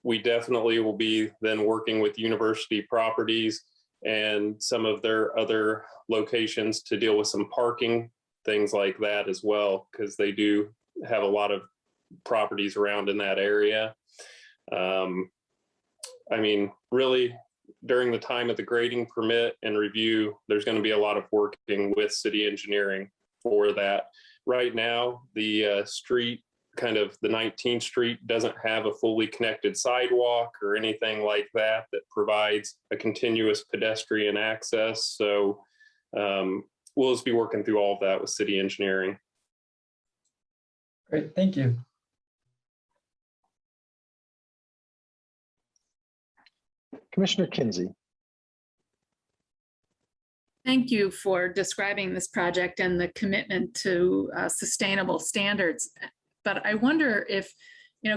We definitely will be then working with university properties and some of their other locations to deal with some parking, things like that as well, because they do have a lot of properties around in that area. I mean, really, during the time of the grading permit and review, there's going to be a lot of working with city engineering for that. Right now, the street, kind of the 19th Street, doesn't have a fully connected sidewalk or anything like that that provides a continuous pedestrian access. So we'll just be working through all of that with city engineering. Great, thank you. Commissioner Kinsey. Thank you for describing this project and the commitment to sustainable standards. But I wonder if,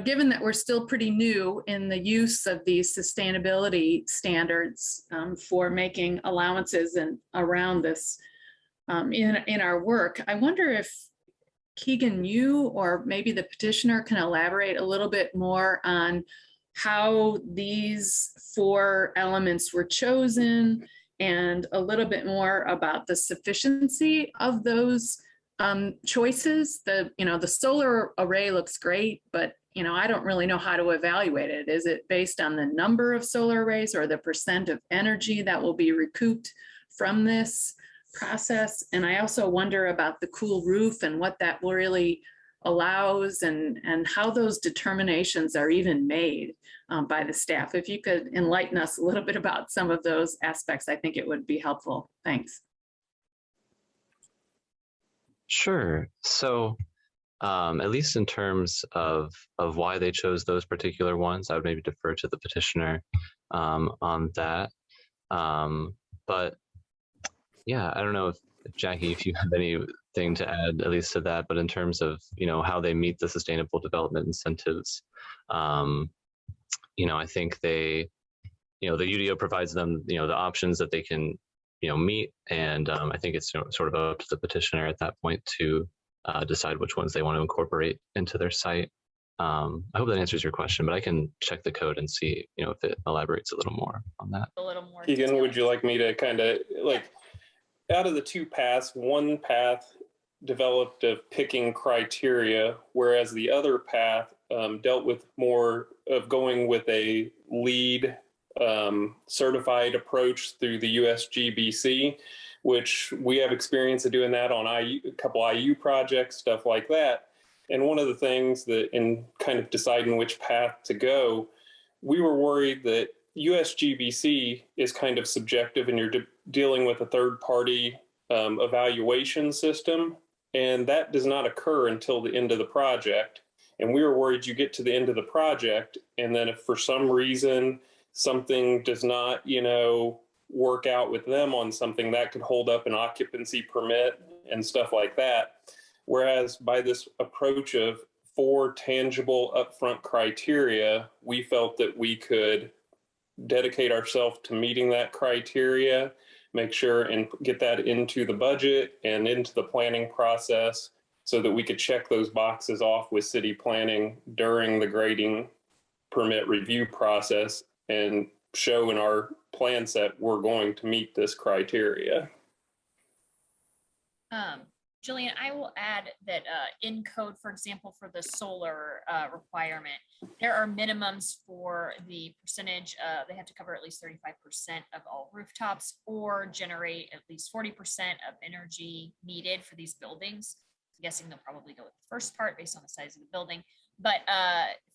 given that we're still pretty new in the use of these sustainability standards for making allowances and around this in our work, I wonder if Keegan, you or maybe the petitioner can elaborate a little bit more on how these 4 elements were chosen and a little bit more about the sufficiency of those choices. The solar array looks great, but I don't really know how to evaluate it. Is it based on the number of solar arrays or the percent of energy that will be recouped from this process? And I also wonder about the cool roof and what that really allows and how those determinations are even made by the staff. If you could enlighten us a little bit about some of those aspects, I think it would be helpful. Thanks. Sure. So at least in terms of why they chose those particular ones, I would maybe defer to the petitioner on that. But yeah, I don't know if Jackie, if you have anything to add at least to that, but in terms of, how they meet the sustainable development incentives, I think they, the UDO provides them, the options that they can, meet. And I think it's sort of up to the petitioner at that point to decide which ones they want to incorporate into their site. I hope that answers your question, but I can check the code and see, if it elaborates a little more on that. A little more. Keegan, would you like me to kind of out of the 2 paths, one path developed of picking criteria, whereas the other path dealt with more of going with a lead certified approach through the USGBC, which we have experience of doing that on a couple IU projects, stuff like that. And one of the things that in kind of deciding which path to go, we were worried that USGBC is kind of subjective and you're dealing with a third party evaluation system. And that does not occur until the end of the project. And we were worried you get to the end of the project, and then if for some reason something does not, work out with them on something, that could hold up an occupancy permit and stuff like that. Whereas by this approach of 4 tangible upfront criteria, we felt that we could dedicate ourselves to meeting that criteria, make sure and get that into the budget and into the planning process so that we could check those boxes off with city planning during the grading permit review process and show in our plan set we're going to meet this criteria. Jillian, I will add that in code, for example, for the solar requirement, there are minimums for the percentage. They have to cover at least 35% of all rooftops or generate at least 40% of energy needed for these buildings. I'm guessing they'll probably go with the first part based on the size of the building. But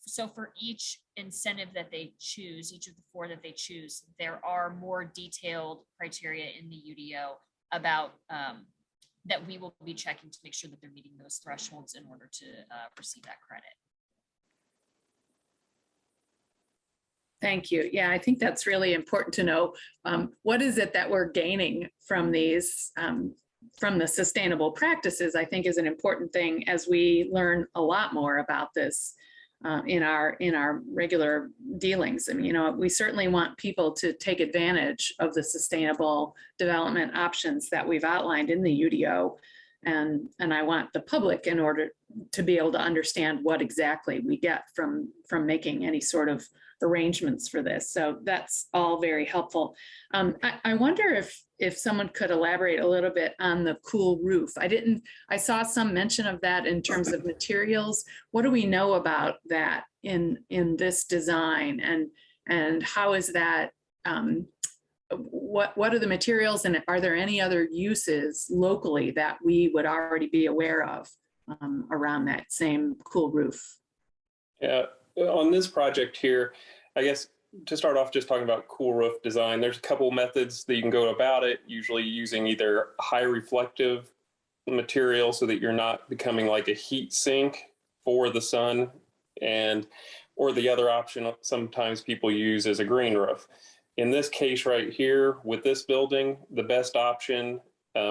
so for each incentive that they choose, each of the 4 that they choose, there are more detailed criteria in the UDO about that we will be checking to make sure that they're meeting those thresholds in order to receive that credit. Thank you. Yeah, I think that's really important to know. What is it that we're gaining from these, from the sustainable practices, I think is an important thing as we learn a lot more about this in our regular dealings. I mean, we certainly want people to take advantage of the sustainable development options that we've outlined in the UDO. And I want the public in order to be able to understand what exactly we get from making any sort of arrangements for this. So that's all very helpful. I wonder if someone could elaborate a little bit on the cool roof. I saw some mention of that in terms of materials. What do we know about that in this design, and how is that, what are the materials, and are there any other uses locally that we would already be aware of around that same cool roof? Yeah, on this project here, I guess to start off just talking about cool roof design, there's a couple methods that you can go about it, usually using either high reflective material so that you're not becoming like a heat sink for the sun, or the other option sometimes people use is a green roof. In this case right here with this building, the best option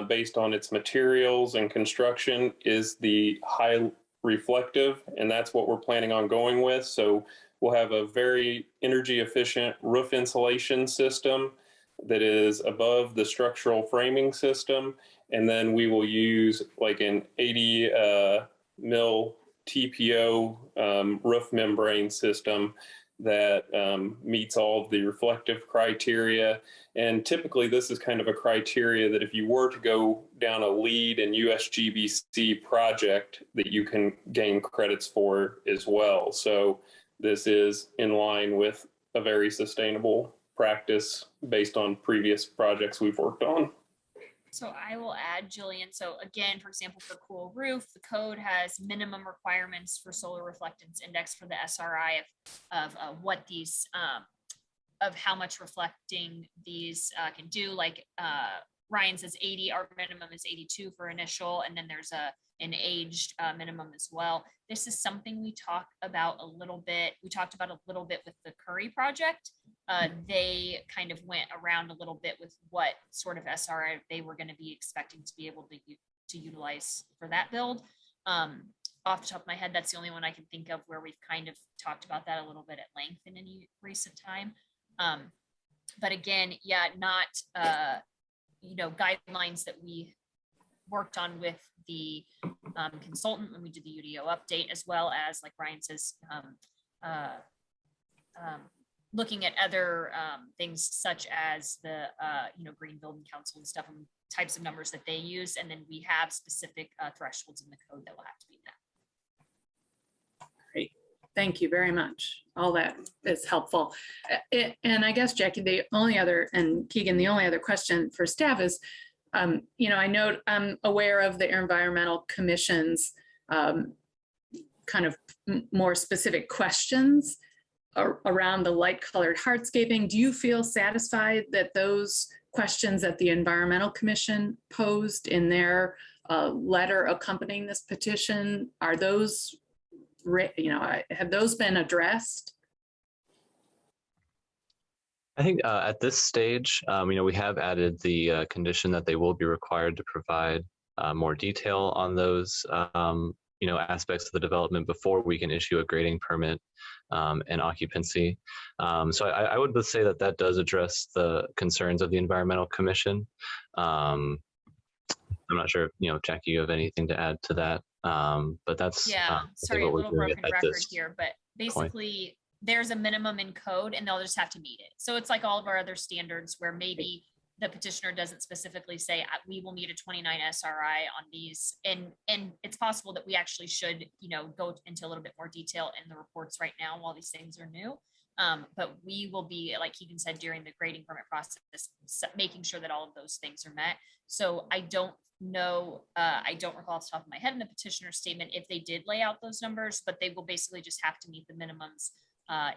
based on its materials and construction is the high reflective, and that's what we're planning on going with. So we'll have a very energy efficient roof insulation system that is above the structural framing system. And then we will use like an 80 mil TPO roof membrane system that meets all of the reflective criteria. And typically this is kind of a criteria that if you were to go down a LEED and USGBC project that you can gain credits for as well. So this is in line with a very sustainable practice based on previous projects we've worked on. So I will add, Jillian. So again, for example, for cool roof, the code has minimum requirements for solar reflectance index for the SRI of what these, of how much reflecting these can do. Like Ryan says 80, our minimum is 82 for initial, and then there's an aged minimum as well. This is something we talk about a little bit. We talked about a little bit with the Curry project. They kind of went around a little bit with what sort of SRI they were going to be expecting to be able to utilize for that build. Off the top of my head, that's the only one I can think of where we've kind of talked about that a little bit at length in any recent time. But again, yeah, not, guidelines that we worked on with the consultant when we did the UDO update, as well as, like Ryan says, looking at other things such as the Green Building Council and stuff, and types of numbers that they use, and then we have specific thresholds in the code that will have to be met. Great, thank you very much. All that is helpful. And I guess, Jackie, the only other, and Keegan, the only other question for staff is, I know I'm aware of the Environmental Commission's kind of more specific questions around the light colored hardscaping. Do you feel satisfied that those questions that the Environmental Commission posed in their letter accompanying this petition, are those, have those been addressed? I think at this stage, we have added the condition that they will be required to provide more detail on those, aspects of the development before we can issue a grading permit and occupancy. So I would say that that does address the concerns of the Environmental Commission. I'm not sure, Jackie, you have anything to add to that, but that's sorry, a little broken record here, but basically there's a minimum in code and they'll just have to meet it. So it's like all of our other standards where maybe the petitioner doesn't specifically say we will need a 29 SRI on these, and it's possible that we actually should go into a little bit more detail in the reports right now while these things are new. But we will be, like Keegan said, during the grading permit process, making sure that all of those things are met. So I don't know, I don't recall off the top of my head in the petitioner statement if they did lay out those numbers, but they will basically just have to meet the minimums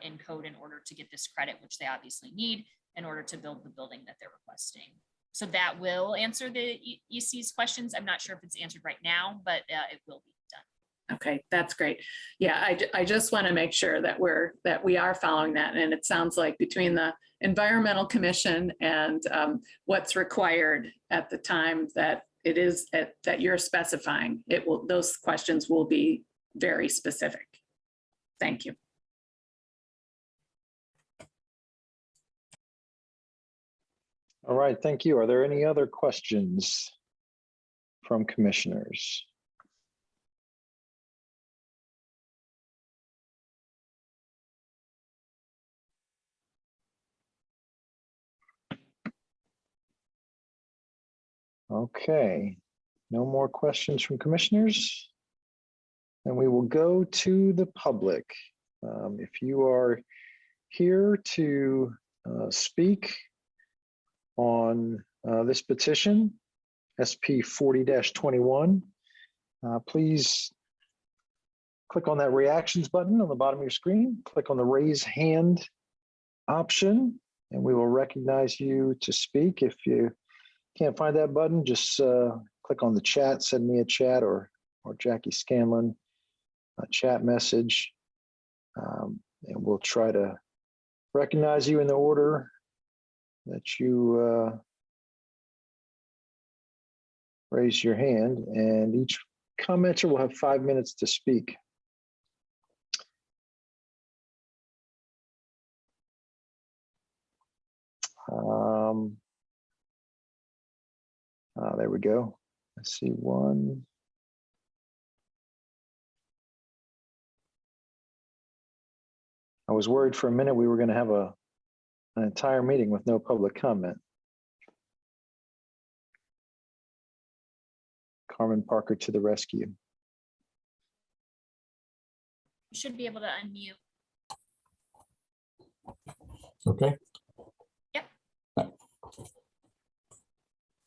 in code in order to get this credit, which they obviously need in order to build the building that they're requesting. So that will answer the EC's questions. I'm not sure if it's answered right now, but it will be done. Okay, that's great. Yeah, I just want to make sure that we are following that. And it sounds like between the Environmental Commission and what's required at the time that it is that you're specifying, those questions will be very specific. Thank you. All right, thank you. Are there any other questions from commissioners? Okay, no more questions from commissioners. And we will go to the public. If you are here to speak on this petition, SP 40-21, please click on that reactions button on the bottom of your screen, click on the raise hand option, and we will recognize you to speak. If you can't find that button, just click on the chat, send me a chat or Jackie Scanlon a chat message, and we'll try to recognize you in the order that you raise your hand, and each commenter will have 5 minutes to speak. There we go. I see one. I was worried for a minute we were going to have an entire meeting with no public comment. Carmen Parker to the rescue. You should be able to unmute. Okay. Yep.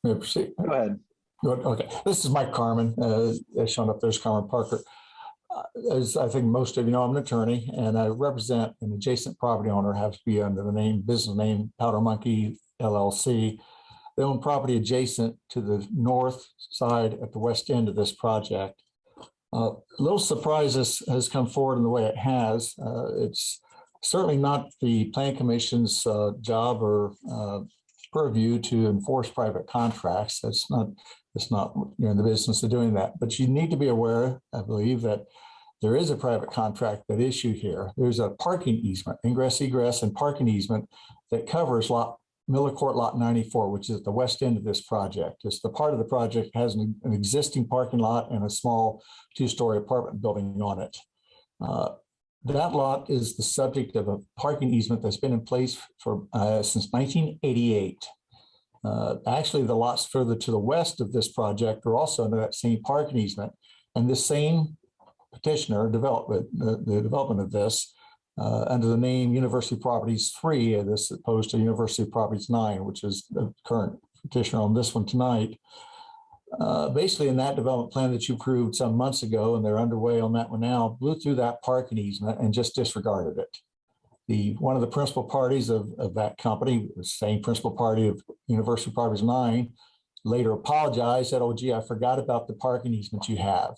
May I proceed? Go ahead. Okay, this is Mike Carmen, as shown up there's Carmen Parker. As I think most of you know, I'm an attorney and I represent an adjacent property owner, has to be under the business name Powder Monkey LLC. They own property adjacent to the north side at the west end of this project. A little surprise has come forward in the way it has. It's certainly not the Plan Commission's job or purview to enforce private contracts. It's not you're in the business of doing that. But you need to be aware, I believe, that there is a private contract at issue here. There's a parking easement, ingress, egress, and parking easement that covers Miller Court Lot 94, which is at the west end of this project. It's the part of the project that has an existing parking lot and a small two-story apartment building on it. That lot is the subject of a parking easement that's been in place for since 1988. Actually, the lots further to the west of this project are also under that same parking easement, and the same petitioner development, the development of this under the name University Properties 3, as opposed to University Properties 9, which is the current petitioner on this one tonight. Basically, in that development plan that you approved some months ago, and they're underway on that one now, blew through that parking easement and just disregarded it. One of the principal parties of that company, the same principal party of University Properties 9, later apologized, said, "Oh, gee, I forgot about the parking easement you have.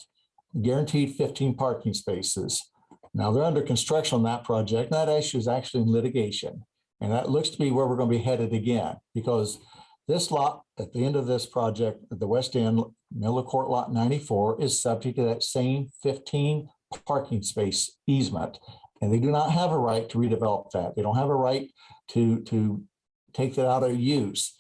Guaranteed 15 parking spaces." Now they're under construction on that project. And that issue is actually in litigation. And that looks to be where we're going to be headed again, because this lot at the end of this project at the west end, Miller Court Lot 94, is subject to that same 15 parking space easement. And they do not have a right to redevelop that. They don't have a right to take that out of use.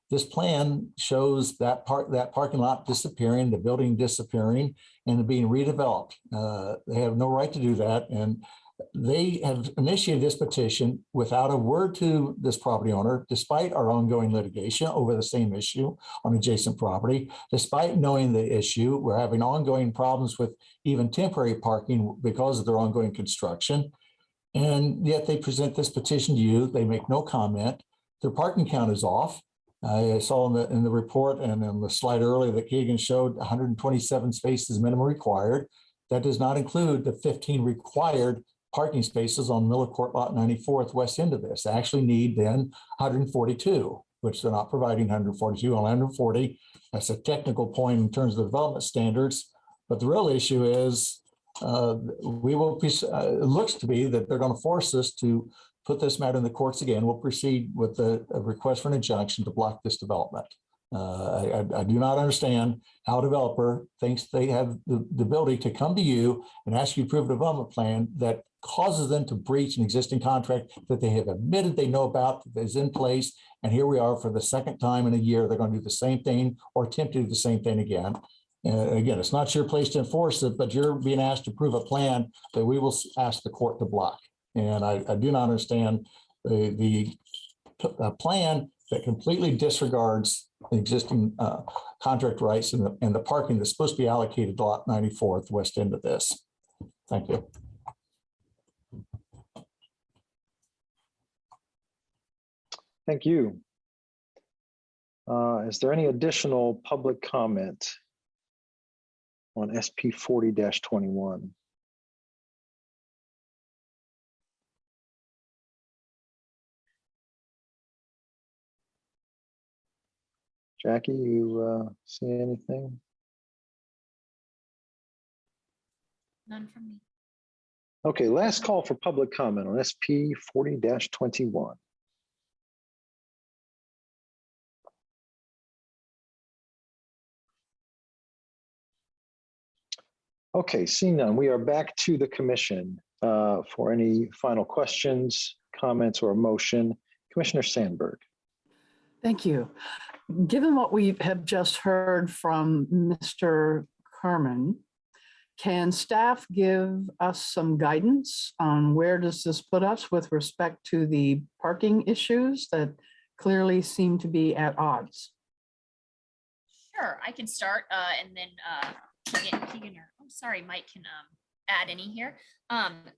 This plan shows that parking lot disappearing, the building disappearing, and being redeveloped. They have no right to do that. And they have initiated this petition without a word to this property owner, despite our ongoing litigation over the same issue on adjacent property. Despite knowing the issue, we're having ongoing problems with even temporary parking because of their ongoing construction. And yet they present this petition to you. They make no comment. Their parking count is off. I saw in the report and on the slide earlier that Keegan showed 127 spaces minimum required. That does not include the 15 required parking spaces on Miller Court Lot 94 at the west end of this. They actually need then 142, which they're not providing 142 on 140. That's a technical point in terms of development standards. But the real issue is it looks to be that they're going to force us to put this matter in the courts again. We'll proceed with a request for an injunction to block this development. I do not understand how a developer thinks they have the ability to come to you and ask you to approve a development plan that causes them to breach an existing contract that they have admitted they know about, that is in place. And here we are for the second time in a year, they're going to do the same thing or attempt to do the same thing again. Again, it's not your place to enforce it, but you're being asked to approve a plan that we will ask the court to block. And I do not understand the plan that completely disregards the existing contract rights and the parking that's supposed to be allocated to Lot 94 at the west end of this. Thank you. Thank you. Is there any additional public comment on SP 40-21? Jackie, you see anything? None from me. Okay, last call for public comment on SP 40-21. Okay, seeing none, we are back to the commission for any final questions, comments, or motion. Commissioner Sandberg. Thank you. Given what we have just heard from Mr. Carmen, can staff give us some guidance on where does this put us with respect to the parking issues that clearly seem to be at odds? Sure, I can start and then Keegan or, I'm sorry, Mike can add any here.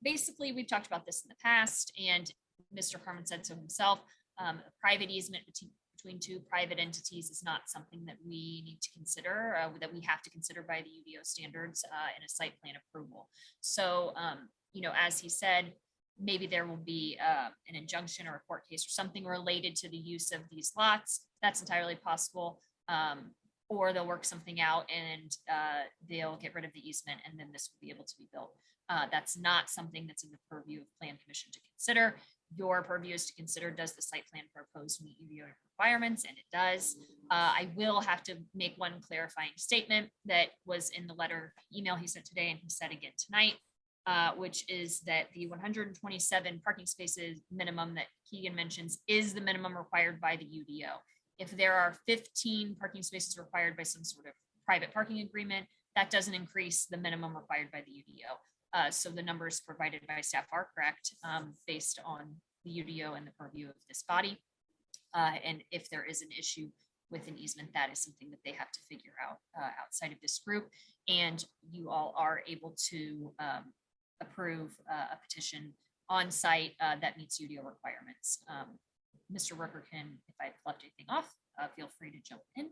Basically, we've talked about this in the past and Mr. Carmen said so himself. A private easement between two private entities is not something that we need to consider, that we have to consider by the UDO standards in a site plan approval. So, you know, as he said, maybe there will be an injunction or a court case or something related to the use of these lots. That's entirely possible. Or they'll work something out and they'll get rid of the easement and then this will be able to be built. That's not something that's in the purview of Plan Commission to consider. Your purview is to consider, does the site plan proposed meet UDO requirements? And it does. I will have to make one clarifying statement that was in the email he sent today and he said again tonight, which is that the 127 parking spaces minimum that Keegan mentions is the minimum required by the UDO. If there are 15 parking spaces required by some sort of private parking agreement, that doesn't increase the minimum required by the UDO. So the numbers provided by staff are correct based on the UDO and the purview of this body. And if there is an issue with an easement, that is something that they have to figure out outside of this group. And you all are able to approve a petition on site that meets UDO requirements. Mr. Rooker can, if I've left anything off, feel free to jump in.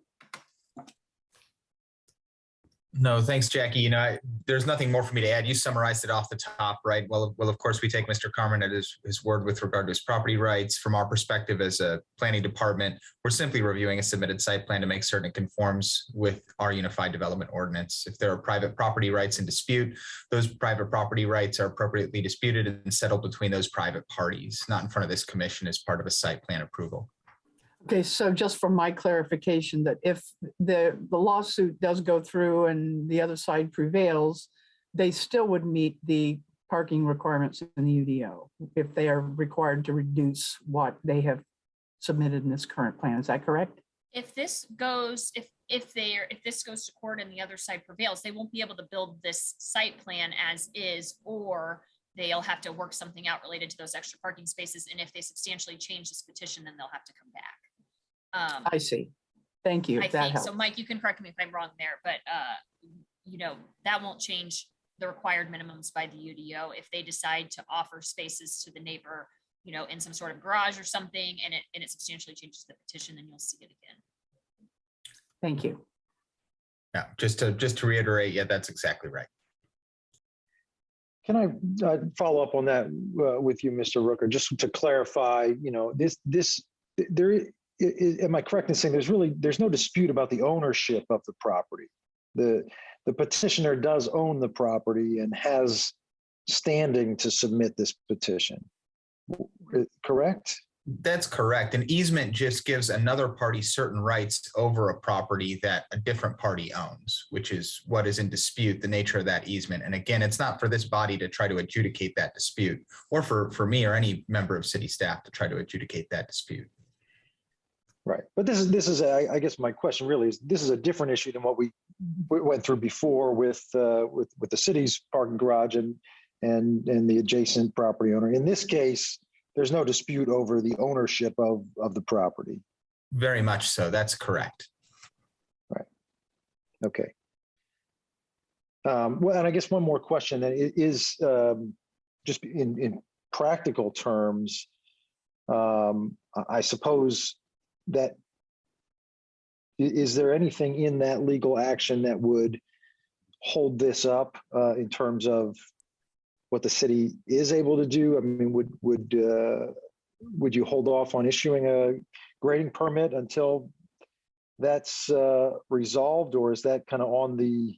No, thanks, Jackie. You know, there's nothing more for me to add. You summarized it off the top, right? Well, of course, we take Mr. Carmen at his word with regard to his property rights. From our perspective as a planning department, we're simply reviewing a submitted site plan to make certain it conforms with our unified development ordinance. If there are private property rights in dispute, those private property rights are appropriately disputed and settled between those private parties, not in front of this commission as part of a site plan approval. Okay, so just for my clarification, that if the lawsuit does go through and the other side prevails, they still would meet the parking requirements in the UDO if they are required to reduce what they have submitted in this current plan. Is that correct? If this goes, if this goes to court and the other side prevails, they won't be able to build this site plan as is, or they'll have to work something out related to those extra parking spaces. And if they substantially change this petition, then they'll have to come back. I see. Thank you. I That think helps. so. Mike, you can correct me if I'm wrong there, but you know, that won't change the required minimums by the UDO. If they decide to offer spaces to the neighbor, you know, in some sort of garage or something, and it substantially changes the petition, then you'll see it again. Thank you. Yeah, just to reiterate, yeah, that's exactly right. Can I follow up on that with you, Mr. Rooker, just to clarify, you know, am I correct in saying there's no dispute about the ownership of the property? The petitioner does own the property and has standing to submit this petition, correct? That's correct. An easement just gives another party certain rights over a property that a different party owns, which is what is in dispute, the nature of that easement. And again, it's not for this body to try to adjudicate that dispute, or for me or any member of city staff to try to adjudicate that dispute. Right, but this is I guess my question really is, this is a different issue than what we went through before with the city's parking garage and the adjacent property owner. In this case, there's no dispute over the ownership of the property. Very much so. That's correct. Right. Okay. Well, and I guess one more question is just in practical terms. I suppose that is there anything in that legal action that would hold this up in terms of what the city is able to do? I mean, would you hold off on issuing a grading permit until that's resolved, or is that kind of on the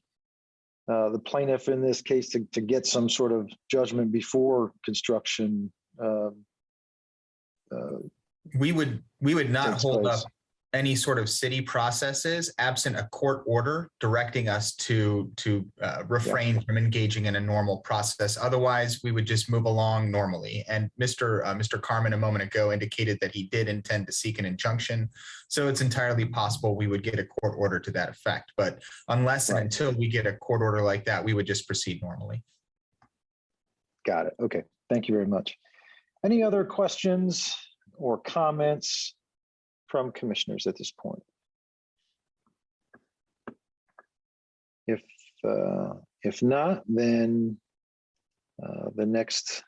plaintiff in this case to get some sort of judgment before construction? We would not hold up any sort of city processes absent a court order directing us to refrain from engaging in a normal process. Otherwise, we would just move along normally. And Mr. Carmen a moment ago indicated that he did intend to seek an injunction. So it's entirely possible we would get a court order to that effect. But unless and until we get a court order like that, we would just proceed normally. Got it. Okay. Thank you very much. Any other questions or comments from commissioners at this point? If not, then the next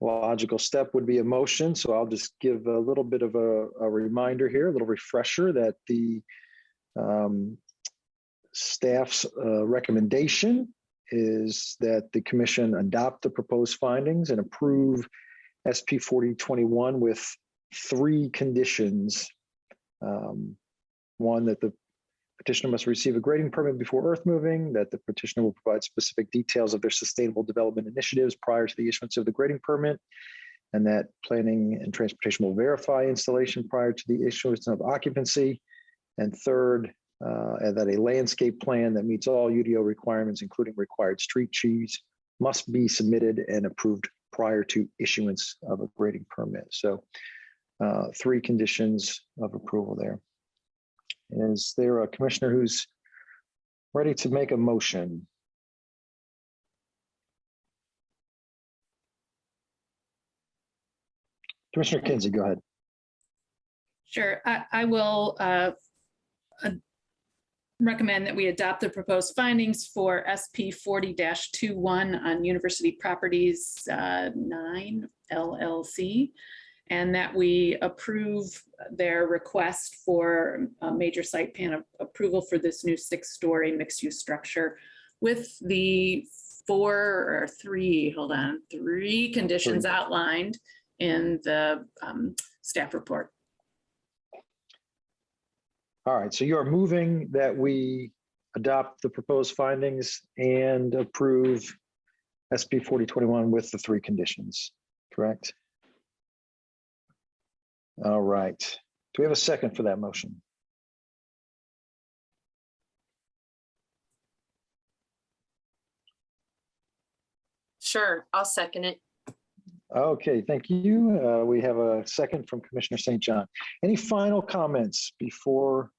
logical step would be a motion. So I'll just give a little bit of a reminder here, a little refresher that the staff's recommendation is that the commission adopt the proposed findings and approve SP 4021 with 3 conditions. One, that the petitioner must receive a grading permit before earth moving, that the petitioner will provide specific details of their sustainable development initiatives prior to the issuance of the grading permit, and that planning and transportation will verify installation prior to the issuance of occupancy. And third, and that a landscape plan that meets all UDO requirements, including required street trees, must be submitted and approved prior to issuance of a grading permit. So 3 conditions of approval there. Is there a commissioner who's ready to make a motion? Commissioner Kinsey, go ahead. Sure, I will recommend that we adopt the proposed findings for SP 40-21 on University Properties 9 LLC, and that we approve their request for a major site plan approval for this new 6-story mixed-use structure with the 3 conditions outlined in the staff report. All right, so you are moving that we adopt the proposed findings and approve SP 4021 with the 3 conditions, correct? All right. Do we have a second for that motion? Sure, I'll second it. Okay, thank you. We have a second from Commissioner St. John. Any final comments before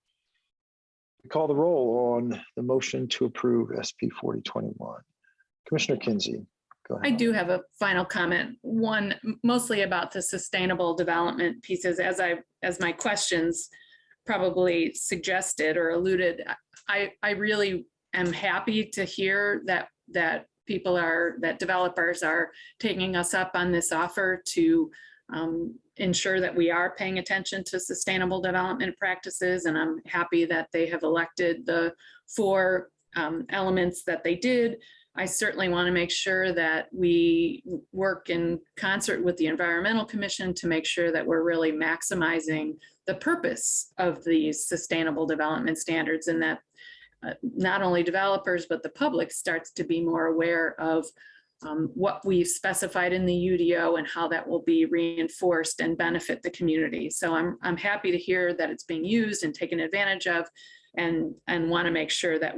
we call the roll on the motion to approve SP 4021? Commissioner Kinsey, go ahead. I do have a final comment, one mostly about the sustainable development pieces. As my questions probably suggested or alluded, I really am happy to hear that developers are taking us up on this offer to ensure that we are paying attention to sustainable development practices. And I'm happy that they have elected the 4 elements that they did. I certainly want to make sure that we work in concert with the Environmental Commission to make sure that we're really maximizing the purpose of these sustainable development standards, and that not only developers, but the public starts to be more aware of what we've specified in the UDO and how that will be reinforced and benefit the community. So I'm happy to hear that it's being used and taken advantage of, and want to make sure that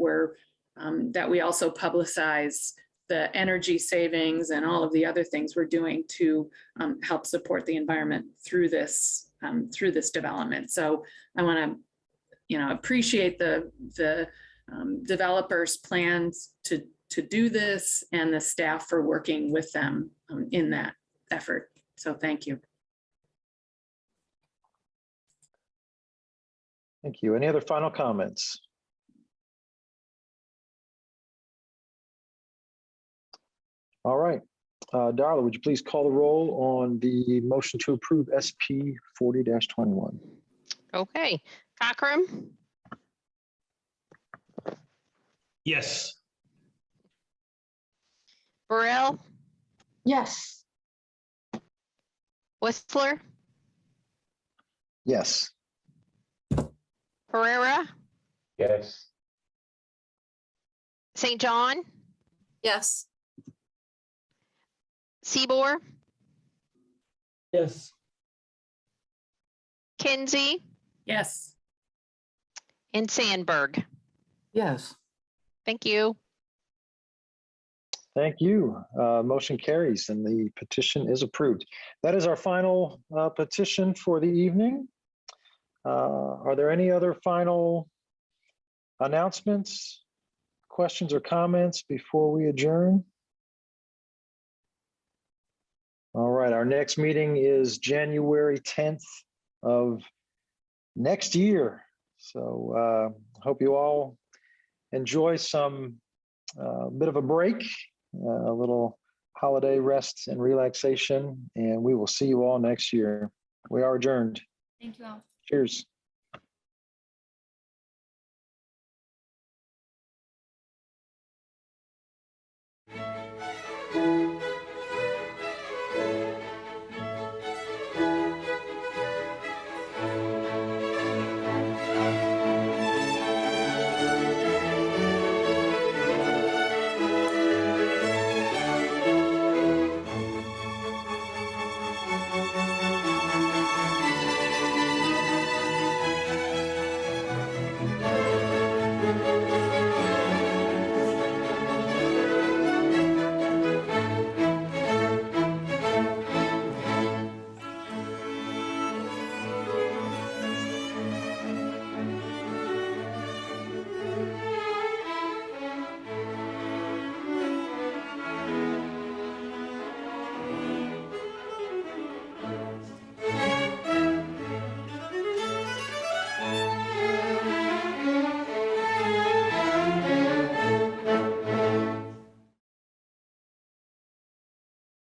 that we also publicize the energy savings and all of the other things we're doing to help support the environment through this development. So I want to, appreciate the developers' plans to do this, and the staff for working with them in that effort. So thank you. Thank you. Any other final comments? All right. Darla, would you please call the roll on the motion to approve SP 40-21? Okay. Cockrum, Yes. Burrell, Yes. Whistler, Yes. Herrera, Yes. St. John, Yes. Seabour, Yes. Kinsey, Yes. and Sandberg. Yes. Thank you. Thank you. Motion carries and the petition is approved. That is our final petition for the evening. Are there any other final announcements, questions, or comments before we adjourn? All right, our next meeting is January 10th of next year. So hope you all enjoy some bit of a break, a little holiday rest and relaxation, and we will see you all next year. We are adjourned. Thank you all. Cheers.